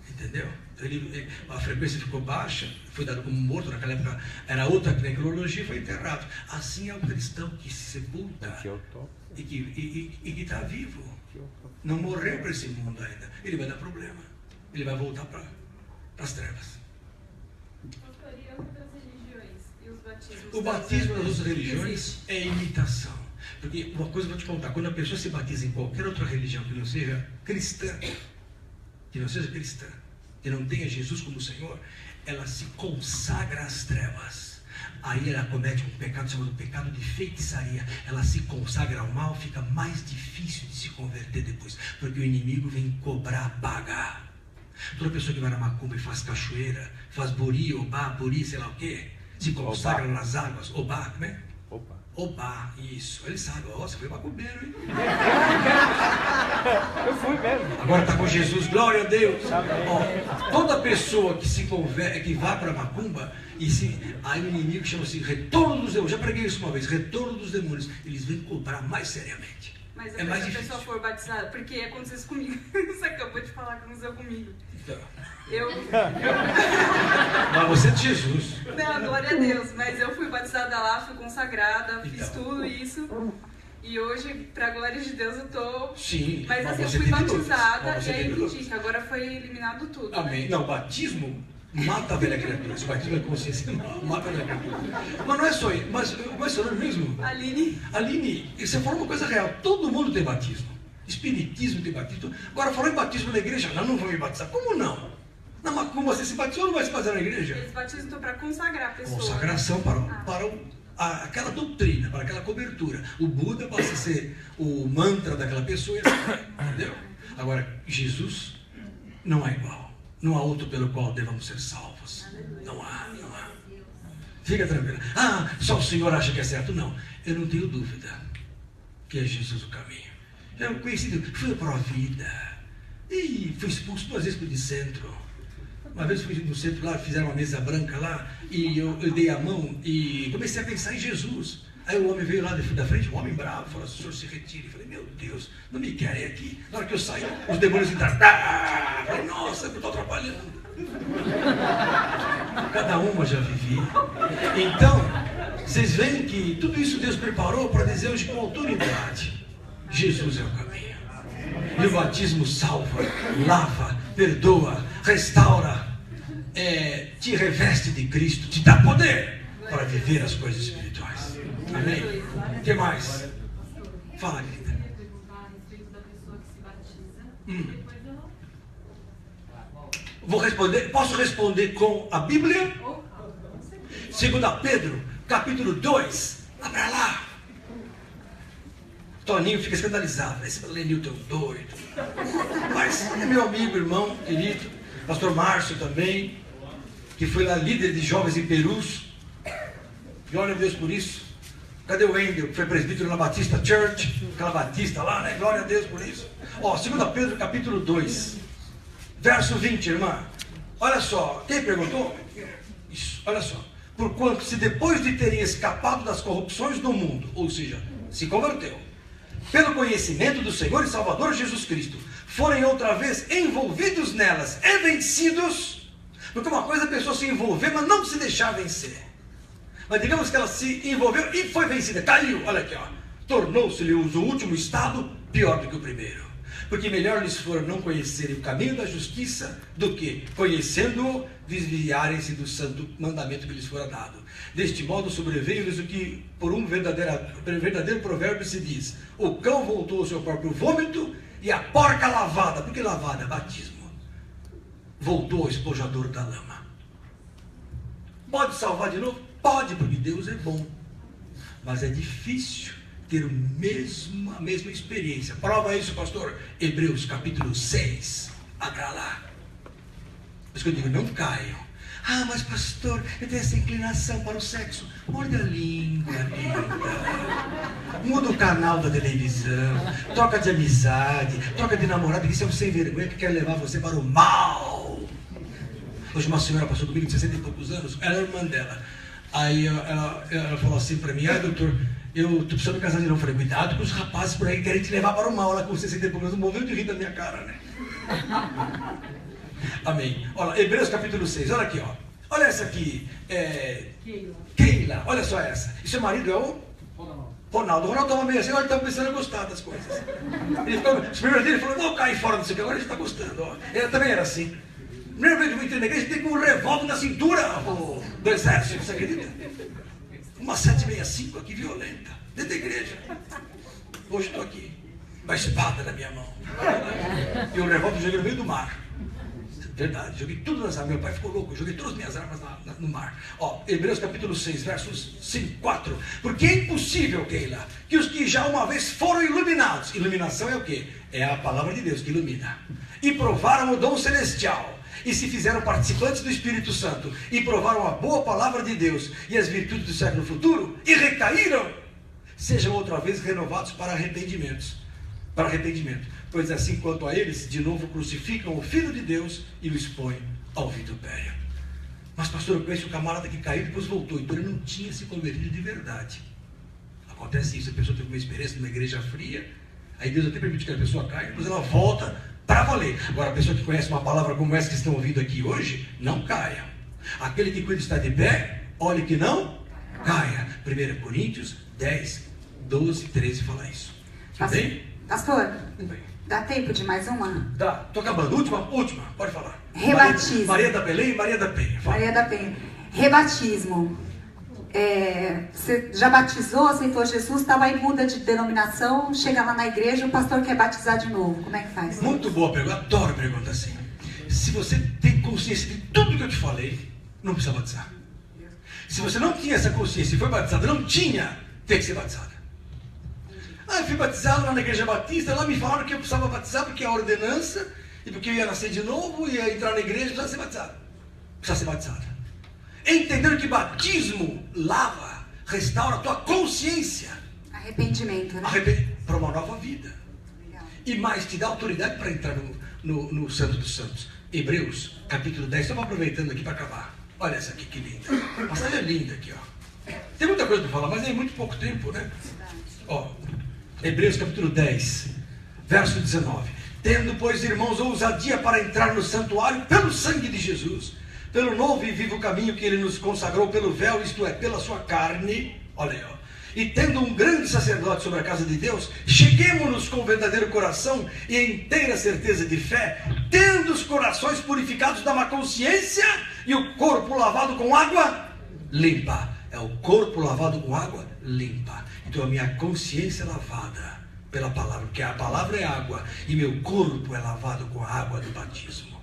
Entendeu? Então a frequência ficou baixa, foi dado como morto, naquela época era outra necrologia, foi enterrado. Assim é o cristão que se sepulta e que está vivo. Não morreu para esse mundo ainda. Ele vai dar problema. Ele vai voltar para as trevas. Pastor, e outras religiões? E os batismos? O batismo das outras religiões é imitação. Porque uma coisa eu vou te contar, quando a pessoa se batiza em qualquer outra religião que não seja cristã, que não tenha Jesus como Senhor, ela se consagra às trevas. Aí ela comete um pecado chamado pecado de feitiçaria. Ela se consagra ao mal, fica mais difícil de se converter depois, porque o inimigo vem cobrar a paga. Toda pessoa que vai na macumba e faz cachoeira, faz buri, obá, buri, sei lá o quê, se consagra nas águas, obá, como é? Oba, isso. Ele sabe, ó, você foi macumbeiro, hein? Eu fui mesmo. Agora está com Jesus, glória a Deus. Ó, toda pessoa que se converte, que vá para a macumba, aí o inimigo chama-se retorno dos demônios. Já preguei isso uma vez, retorno dos demônios. Eles vêm cobrar mais seriamente. Mas é mais se a difícil. pessoa for batizada, porque aconteceu isso comigo. Você acabou de falar que aconteceu comigo. Então. Mas você é de Jesus. Não, glória a Deus. Mas eu fui batizada lá, fui consagrada, fiz tudo isso. E hoje, pra glória de Deus, eu tô... Sim. Mas assim, eu fui batizada e aí entendi que agora foi eliminado tudo. Amém. Né? Não, batismo mata a velha criatura. Esse batismo é consciência, mata a velha criatura. Mas não é só isso. Mas como é seu nome mesmo? Aline, você falou uma coisa real. Todo mundo tem batismo. Espiritismo tem batismo. Agora, falou em batismo na igreja, não vou me batizar. Como não? Na macumba você se batizou ou não vai se batizar na igreja? Eles batizam então para consagrar a pessoa. Consagração para aquela doutrina, para aquela cobertura. O Buda passa a ser o mantra daquela pessoa, entendeu? Agora, Jesus não é igual. Não há outro pelo qual devamos ser salvos. Não há. Fica tranquilo. Ah, só o Senhor acha que é certo? Não, eu não tenho dúvida que é Jesus o caminho. Eu conheci, fui para a vida e fui expulso 2 vezes para o centro. Uma vez fui no centro lá, fizeram uma mesa branca lá e eu dei a mão e comecei a pensar em Jesus. Aí o homem veio lá da frente, um homem bravo, falou: o senhor se retire. Eu falei: meu Deus, não me querem aqui. Na hora que eu saí, os demônios entraram. Eu falei: nossa, eu estou atrapalhando. Cada uma já vivi. Então, vocês veem que tudo isso Deus preparou para dizer hoje com autoridade: Jesus é o caminho. E o batismo salva, lava, perdoa, restaura, te reveste de Cristo, te dá poder para viver as coisas espirituais. Amém? O que mais? Fala, querida. Eu queria perguntar a respeito da pessoa que se batiza. Depois eu... Vou responder, posso responder com a Bíblia? 2 Pedro, capítulo 2. Abra lá. Toninho fica escandalizado. Esse Lenilton doido. Mas é meu amigo, irmão, querido. Pastor Márcio também, que foi lá líder de jovens em Perus. Glória a Deus por isso. Cadê o Wendel, que foi presbítero na Batista Church? Aquela Batista lá, né? Glória a Deus por isso. Ó, 2 Pedro, capítulo 2. Verso 20, irmã. Olha só, quem perguntou? Isso, olha só. Porquanto, se depois de terem escapado das corrupções do mundo, ou seja, se converteu, pelo conhecimento do Senhor e Salvador Jesus Cristo, forem outra vez envolvidos nelas e vencidos, porque uma coisa é a pessoa se envolver, mas não se deixar vencer. Mas digamos que ela se envolveu e foi vencida, caiu, olha aqui, ó, tornou-se-lhe o último estado pior do que o primeiro. Porque melhor lhes for não conhecerem o caminho da justiça, do que, conhecendo-o, desviarem-se do santo mandamento que lhes fora dado. Deste modo sobreveio-lhes o que, por um verdadeiro provérbio se diz: o cão voltou ao seu próprio vômito, e a porca lavada, porque lavada é batismo, voltou ao espojador da lama. Pode salvar de novo? Pode, porque Deus é bom. Mas é difícil ter a mesma experiência. Prova isso, pastor. Hebreus capítulo 6. Abra lá. Por isso que eu digo, não caiam. Ah, mas pastor, eu tenho essa inclinação para o sexo. Morde a língua, linda. Muda o canal da televisão. Troca de amizade. Troca de namorado. Isso é um sem vergonha que quer levar você para o mal. Hoje uma senhora passou comigo de 60 e poucos anos. Ela era irmã dela. Aí ela falou assim para mim: ah, doutor, eu tô precisando casar de novo. Eu falei: cuidado com os rapazes por aí que querem te levar para o mal. Ela com 60 e poucos anos morreu de rir da minha cara, né? Amém. Olha, Hebreus capítulo 6, olha aqui, ó. Olha essa aqui, Keila, olha só essa. E seu marido é o? Ronaldo. O Ronaldo estava meio assim, agora ele estava começando a gostar das coisas. Ele ficou, os primeiros dias ele falou: vou cair fora disso aqui, agora ele está gostando, ó. Ele também era assim. Primeira vez que eu entrei na igreja, tem com um revólver na cintura do exército, você acredita? Uma 765 aqui, violenta, dentro da igreja. Hoje estou aqui, com a espada na minha mão. E o revólver joguei no meio do mar. Verdade, joguei tudo nas armas. Meu pai ficou louco, joguei todas as minhas armas no mar. Ó, Hebreus capítulo 6, versos 5, 4. Porque é impossível, Keila, que os que já uma vez foram iluminados. Iluminação é o quê? É a palavra de Deus que ilumina. E provaram o dom celestial. E se fizeram participantes do Espírito Santo. E provaram a boa palavra de Deus e as virtudes do século futuro. E recaíram. Sejam outra vez renovados para arrependimentos. Para arrependimento. Pois assim quanto a eles, de novo crucificam o Filho de Deus e o expõem ao vitupério. Mas pastor, eu conheço um camarada que caiu e depois voltou. Então ele não tinha se convertido de verdade. Acontece isso, a pessoa teve uma experiência numa igreja fria. Aí Deus até permite que a pessoa caia, depois ela volta para valer. Agora a pessoa que conhece uma palavra como essa que estão ouvindo aqui hoje, não caia. Aquele que cuida está de pé, olhe que não caia. 1 Coríntios 10, 12, 13 fala isso. Tudo bem? Pastor, Bem. dá tempo de mais uma? Dá, tô acabando. Última, pode falar. Rebatismo. Maria da Belém e Maria da Penha. Fala. Maria da Penha. Rebatismo. Você já batizou, aceitou Jesus, estava aí, muda de denominação, chega lá na igreja, o pastor quer batizar de novo. Como é que faz? Muito boa pergunta, adoro pergunta assim. Se você tem consciência de tudo que eu te falei, não precisa batizar. Se você não tinha essa consciência e foi batizado, não tinha, tem que ser batizado. Ah, eu fui batizado lá na igreja batista, lá me falaram que eu precisava batizar porque é a ordenança, e porque eu ia nascer de novo, ia entrar na igreja, precisava ser batizado. Precisa ser batizado. Entendendo que batismo lava, restaura a tua consciência. Arrependimento, né? Para uma nova vida. Legal. E mais, te dá autoridade para entrar no Santo dos Santos. Hebreus, capítulo 10, estamos aproveitando aqui para acabar. Olha essa aqui, que linda. A passagem é linda aqui, ó. Tem muita coisa para falar, mas é muito pouco tempo, né? Ó, Hebreus capítulo 10, verso 19. Tendo, pois, irmãos, ousadia para entrar no santuário pelo sangue de Jesus, pelo novo e vivo caminho que ele nos consagrou pelo véu, isto é, pela sua carne. Olha aí, ó. E tendo um grande sacerdote sobre a casa de Deus, cheguemo-nos com verdadeiro coração e inteira certeza de fé, tendo os corações purificados da má consciência e o corpo lavado com água limpa. É o corpo lavado com água limpa. Então a minha consciência é lavada pela palavra, porque a palavra é água e meu corpo é lavado com a água do batismo.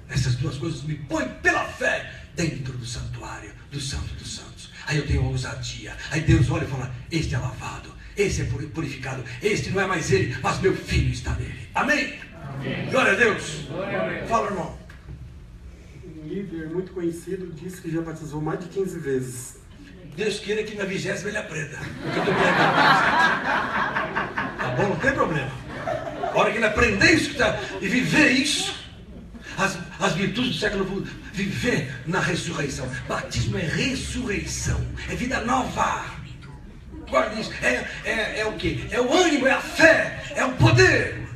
Essas duas coisas me põem pela fé dentro do santuário, do Santo dos Santos. Aí eu tenho ousadia. Aí Deus olha e fala: este é lavado, esse é purificado, este não é mais ele, mas meu filho está nele. Amém? Amém. Glória a Deus. Glória a Deus. Fala, irmão. Um líder muito conhecido disse que já batizou mais de 15 vezes. Deus queira que na 20ª ele aprenda. Porque eu estou me lembrando. Tá bom? Não tem problema. A hora que ele aprender isso e viver isso, as virtudes do século futuro, viver na ressurreição. Batismo é ressurreição, é vida nova. Guarda isso. É o quê? É o ânimo, é a fé, é o poder.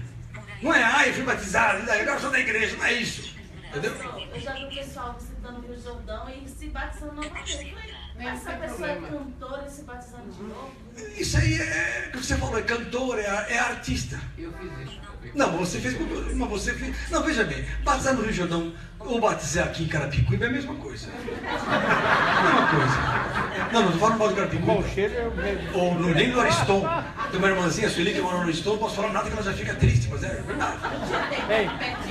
Não é, eu fui batizado, agora eu sou da igreja, não é isso. Entendeu? Eu já vi o pessoal visitando o Rio Jordão e se batizando novamente. Essa pessoa é cantora e se batizando de novo? Isso aí é o que você falou, é cantor, é artista. Eu fiz isso. Não, você fez. Mas você fez. Não, veja bem, batizar no Rio Jordão ou batizar aqui em Carapicuíba é a mesma coisa. É a mesma coisa. Não, não estou falando mal de Carapicuíba. O cheiro é o mesmo. Ou nem no Ariston. Tem uma irmãzinha, a Sueli, que mora no Estômago, não posso falar nada que ela já fica triste, mas é verdade.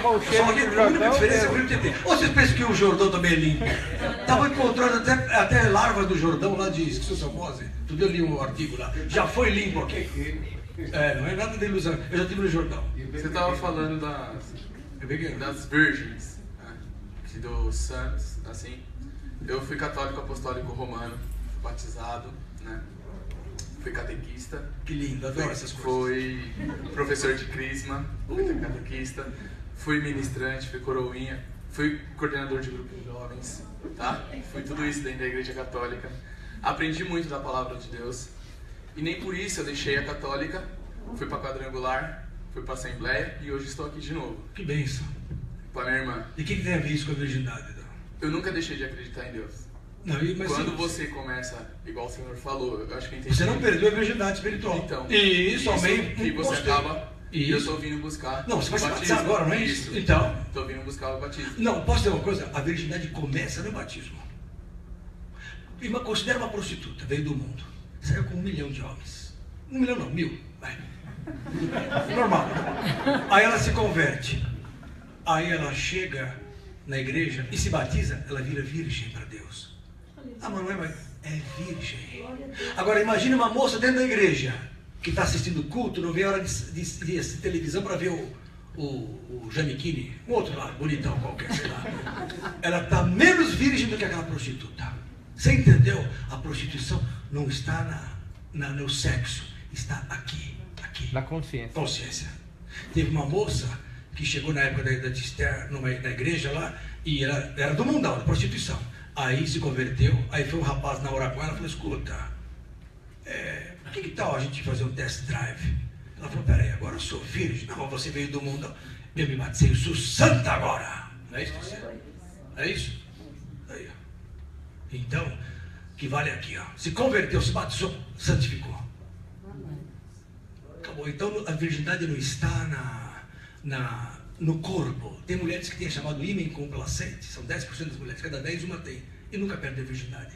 Só que a única diferença é o Rio Tietê. Ou vocês pensam que o Jordão também é limpo? Estava encontrando até larvas do Jordão lá de esquistossomose. Tudo eu li um artigo lá. Já foi limpo aqui. Não é nada de ilusão. Eu já estive no Jordão. Você estava falando das virgens, né? Dos santos, assim. Eu fui católico apostólico romano, fui batizado, né? Fui catequista. Que lindo, adoro essas coisas. Fui professor de crisma, fui catequista. Fui ministrante, fui coroinha. Fui coordenador de grupo de jovens, tá? Fui tudo isso dentro da Igreja Católica. Aprendi muito da Palavra de Deus. E nem por isso eu deixei a Católica. Fui para Quadrangular, fui para Assembleia e hoje estou aqui de novo. Que bênção. Com a minha irmã. E o que tem a ver isso com a virgindade? Então? Eu nunca deixei de acreditar em Deus. Não, mas quando você começa, igual o Senhor falou, eu acho que eu entendi. Você não perdeu a virgindade espiritual. Então, isso que você acaba. E eu estou vindo buscar. Não, você vai se batizar agora, não é isso? Então. Estou vindo buscar o batismo. Não, posso dizer uma coisa? A virgindade começa no batismo. Considera uma prostituta, veio do mundo. Saiu com 1 milhão de homens. 1 milhão não, 1000. Vai. Normal. Aí ela se converte. Aí ela chega na igreja e se batiza, ela vira virgem para Deus. Ah, mas não é virgem. Agora imagine uma moça dentro da igreja que está assistindo o culto, não vê a hora de assistir televisão para ver o Giannichini, um outro lá, bonitão qualquer, sei lá. Ela está menos virgem do que aquela prostituta. Você entendeu? A prostituição não está no sexo, está aqui. Na consciência. Consciência. Teve uma moça que chegou na época da Esther, na igreja lá, e ela era do mundão, da prostituição. Aí se converteu, aí foi um rapaz namorar com ela e falou, escuta, que tal a gente fazer um test drive? Ela falou, peraí, agora eu sou virgem. Não, você veio do mundo, eu me batizei, eu sou santa agora. Não é isso que você? É isso? Aí, ó. Então, que vale aqui, ó. Se converteu, se batizou, santificou. Acabou. Então a virgindade não está no corpo. Tem mulheres que têm chamado ímen complacente, são 10% das mulheres, cada 10 uma tem, e nunca perde a virgindade.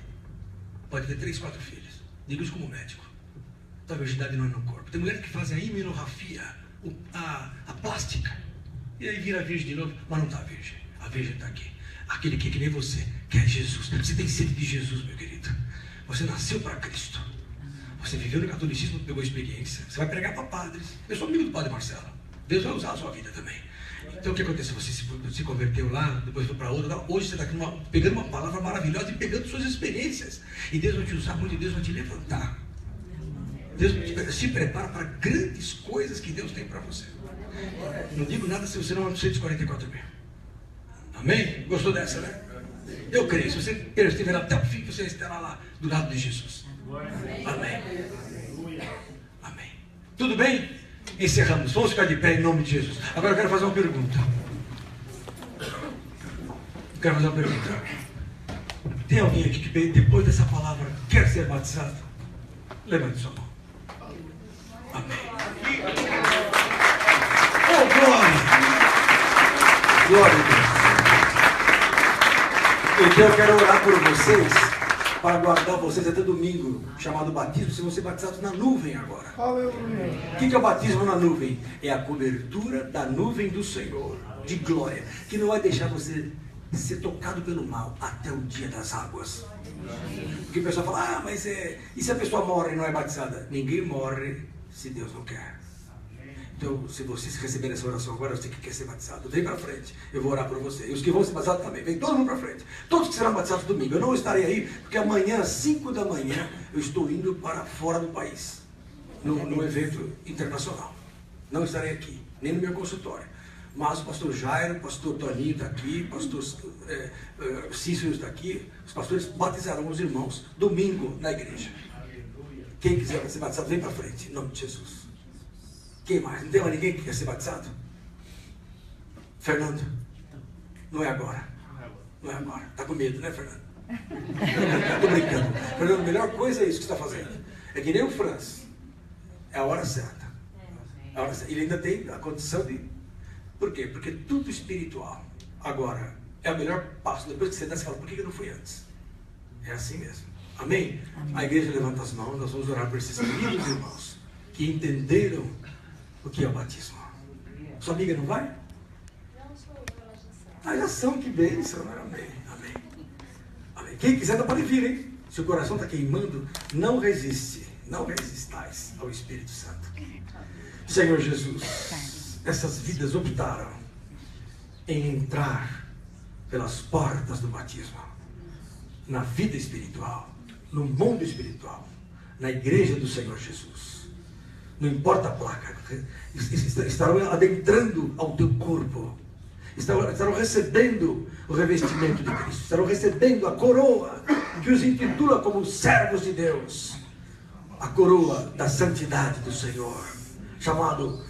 Pode ter 3, 4 filhos. Digo isso como médico. Então a virgindade não é no corpo. Tem mulheres que fazem a imunorrafia, a plástica, e aí vira virgem de novo, mas não está virgem. A virgem está aqui. Aquele que é que nem você, que é Jesus. Você tem sede de Jesus, meu querido. Você nasceu para Cristo. Você viveu no catolicismo, pegou experiência. Você vai pregar para padres. Eu sou amigo do padre Marcelo. Deus vai usar a sua vida também. Então o que aconteceu? Você se converteu lá, depois foi para outra. Hoje você está aqui pegando uma palavra maravilhosa e pegando suas experiências. E Deus vai te usar muito, e Deus vai te levantar. Deus se prepara para grandes coisas que Deus tem para você. Não digo nada se você não é 244 mil. Amém? Gostou dessa, né? Eu creio. Se você estiver até o fim, você estará lá do lado de Jesus. Amém. Amém. Tudo bem? Encerramos. Vamos ficar de pé em nome de Jesus. Agora eu quero fazer uma pergunta. Tem alguém aqui que depois dessa palavra quer ser batizado? Levante sua mão. Amém. Oh, glória! Glória a Deus. Então eu quero orar por vocês, para guardar vocês até domingo, chamado batismo. Vocês vão ser batizados na nuvem agora. O que é o batismo na nuvem? É a cobertura da nuvem do Senhor, de glória, que não vai deixar você ser tocado pelo mal até o dia das águas. Porque o pessoal fala, mas e se a pessoa morre e não é batizada? Ninguém morre se Deus não quer. Então, se vocês receberem essa oração agora, você que quer ser batizado, vem para frente, eu vou orar por você. E os que vão ser batizados também, vem todo mundo para frente. Todos que serão batizados domingo. Eu não estarei aí, porque amanhã, às 5 da manhã, eu estou indo para fora do país, num evento internacional. Não estarei aqui, nem no meu consultório. Mas o pastor Jairo, o pastor Toninho está aqui, o pastor Cícero está aqui. Os pastores batizarão os irmãos domingo na igreja. Quem quiser ser batizado, vem para frente, em nome de Jesus. Quem mais? Não tem mais ninguém que quer ser batizado? Fernando? Não é agora. Não é agora. Está com medo, né, Fernando? Estou brincando. Fernando, a melhor coisa é isso que você está fazendo. É que nem o Franz. É a hora certa. É a hora certa. Ele ainda tem a condição de... Por quê? Porque tudo espiritual. Agora, é o melhor passo. Depois que você dá, você fala, por que eu não fui antes? É assim mesmo. Amém? A igreja levanta as mãos, nós vamos orar por esses queridos irmãos. que entenderam o que é o batismo. Sua amiga não vai? Ah, já são, que bênção. Amém. Amém. Amém. Quem quiser não pode vir, hein? Se o coração está queimando, não resiste. Não resistais ao Espírito Santo. Senhor Jesus, essas vidas optaram em entrar pelas portas do batismo, na vida espiritual, no mundo espiritual, na igreja do Senhor Jesus. Não importa a placa, estarão adentrando ao teu corpo, estarão recebendo o revestimento de Cristo, estarão recebendo a coroa que os intitula como servos de Deus, a coroa da santidade do Senhor, chamado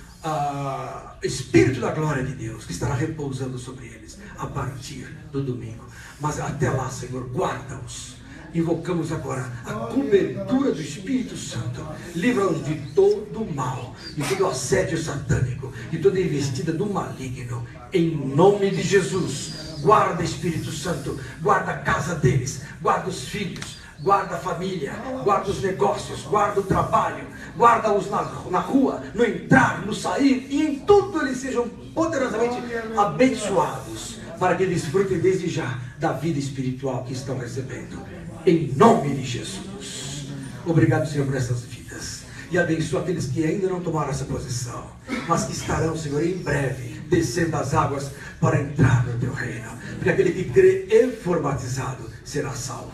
Espírito da glória de Deus, que estará repousando sobre eles a partir do domingo. Mas até lá, Senhor, guarda-os. Invocamos agora a cobertura do Espírito Santo. Livra-os de todo o mal, de todo o assédio satânico, de toda a investida do maligno. Em nome de Jesus, guarda, Espírito Santo, guarda a casa deles, guarda os filhos, guarda a família, guarda os negócios, guarda o trabalho, guarda-os na rua, no entrar, no sair, e em tudo eles sejam poderosamente abençoados, para que desfrutem desde já da vida espiritual que estão recebendo. Em nome de Jesus. Obrigado, Senhor, por essas vidas. E abençoa aqueles que ainda não tomaram essa posição, mas que estarão, Senhor, em breve, descendo as águas para entrar no teu reino. Porque aquele que crê e for batizado será salvo.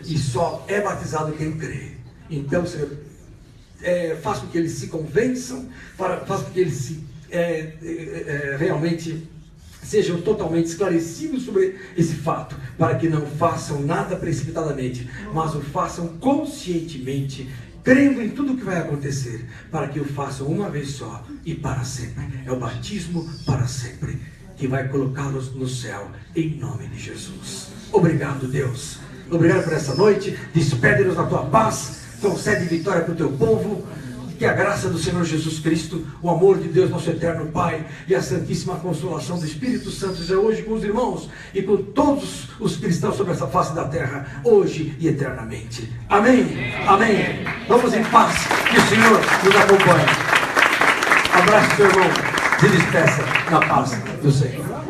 E só é batizado quem crê. Então, Senhor, faça com que eles se convençam, faça com que eles realmente sejam totalmente esclarecidos sobre esse fato, para que não façam nada precipitadamente, mas o façam conscientemente, crendo em tudo o que vai acontecer, para que o façam uma vez só e para sempre. É o batismo para sempre que vai colocá-los no céu, em nome de Jesus. Obrigado, Deus. Obrigado por essa noite. Despede-nos na tua paz. Concede vitória para o teu povo. Que a graça do Senhor Jesus Cristo, o amor de Deus, nosso eterno Pai, e a santíssima consolação do Espírito Santo seja hoje com os irmãos e com todos os cristãos sobre essa face da terra, hoje e eternamente. Amém. Amém. Vamos em paz. Que o Senhor nos acompanhe. Abraço, seu irmão. Se despeça na paz do Senhor.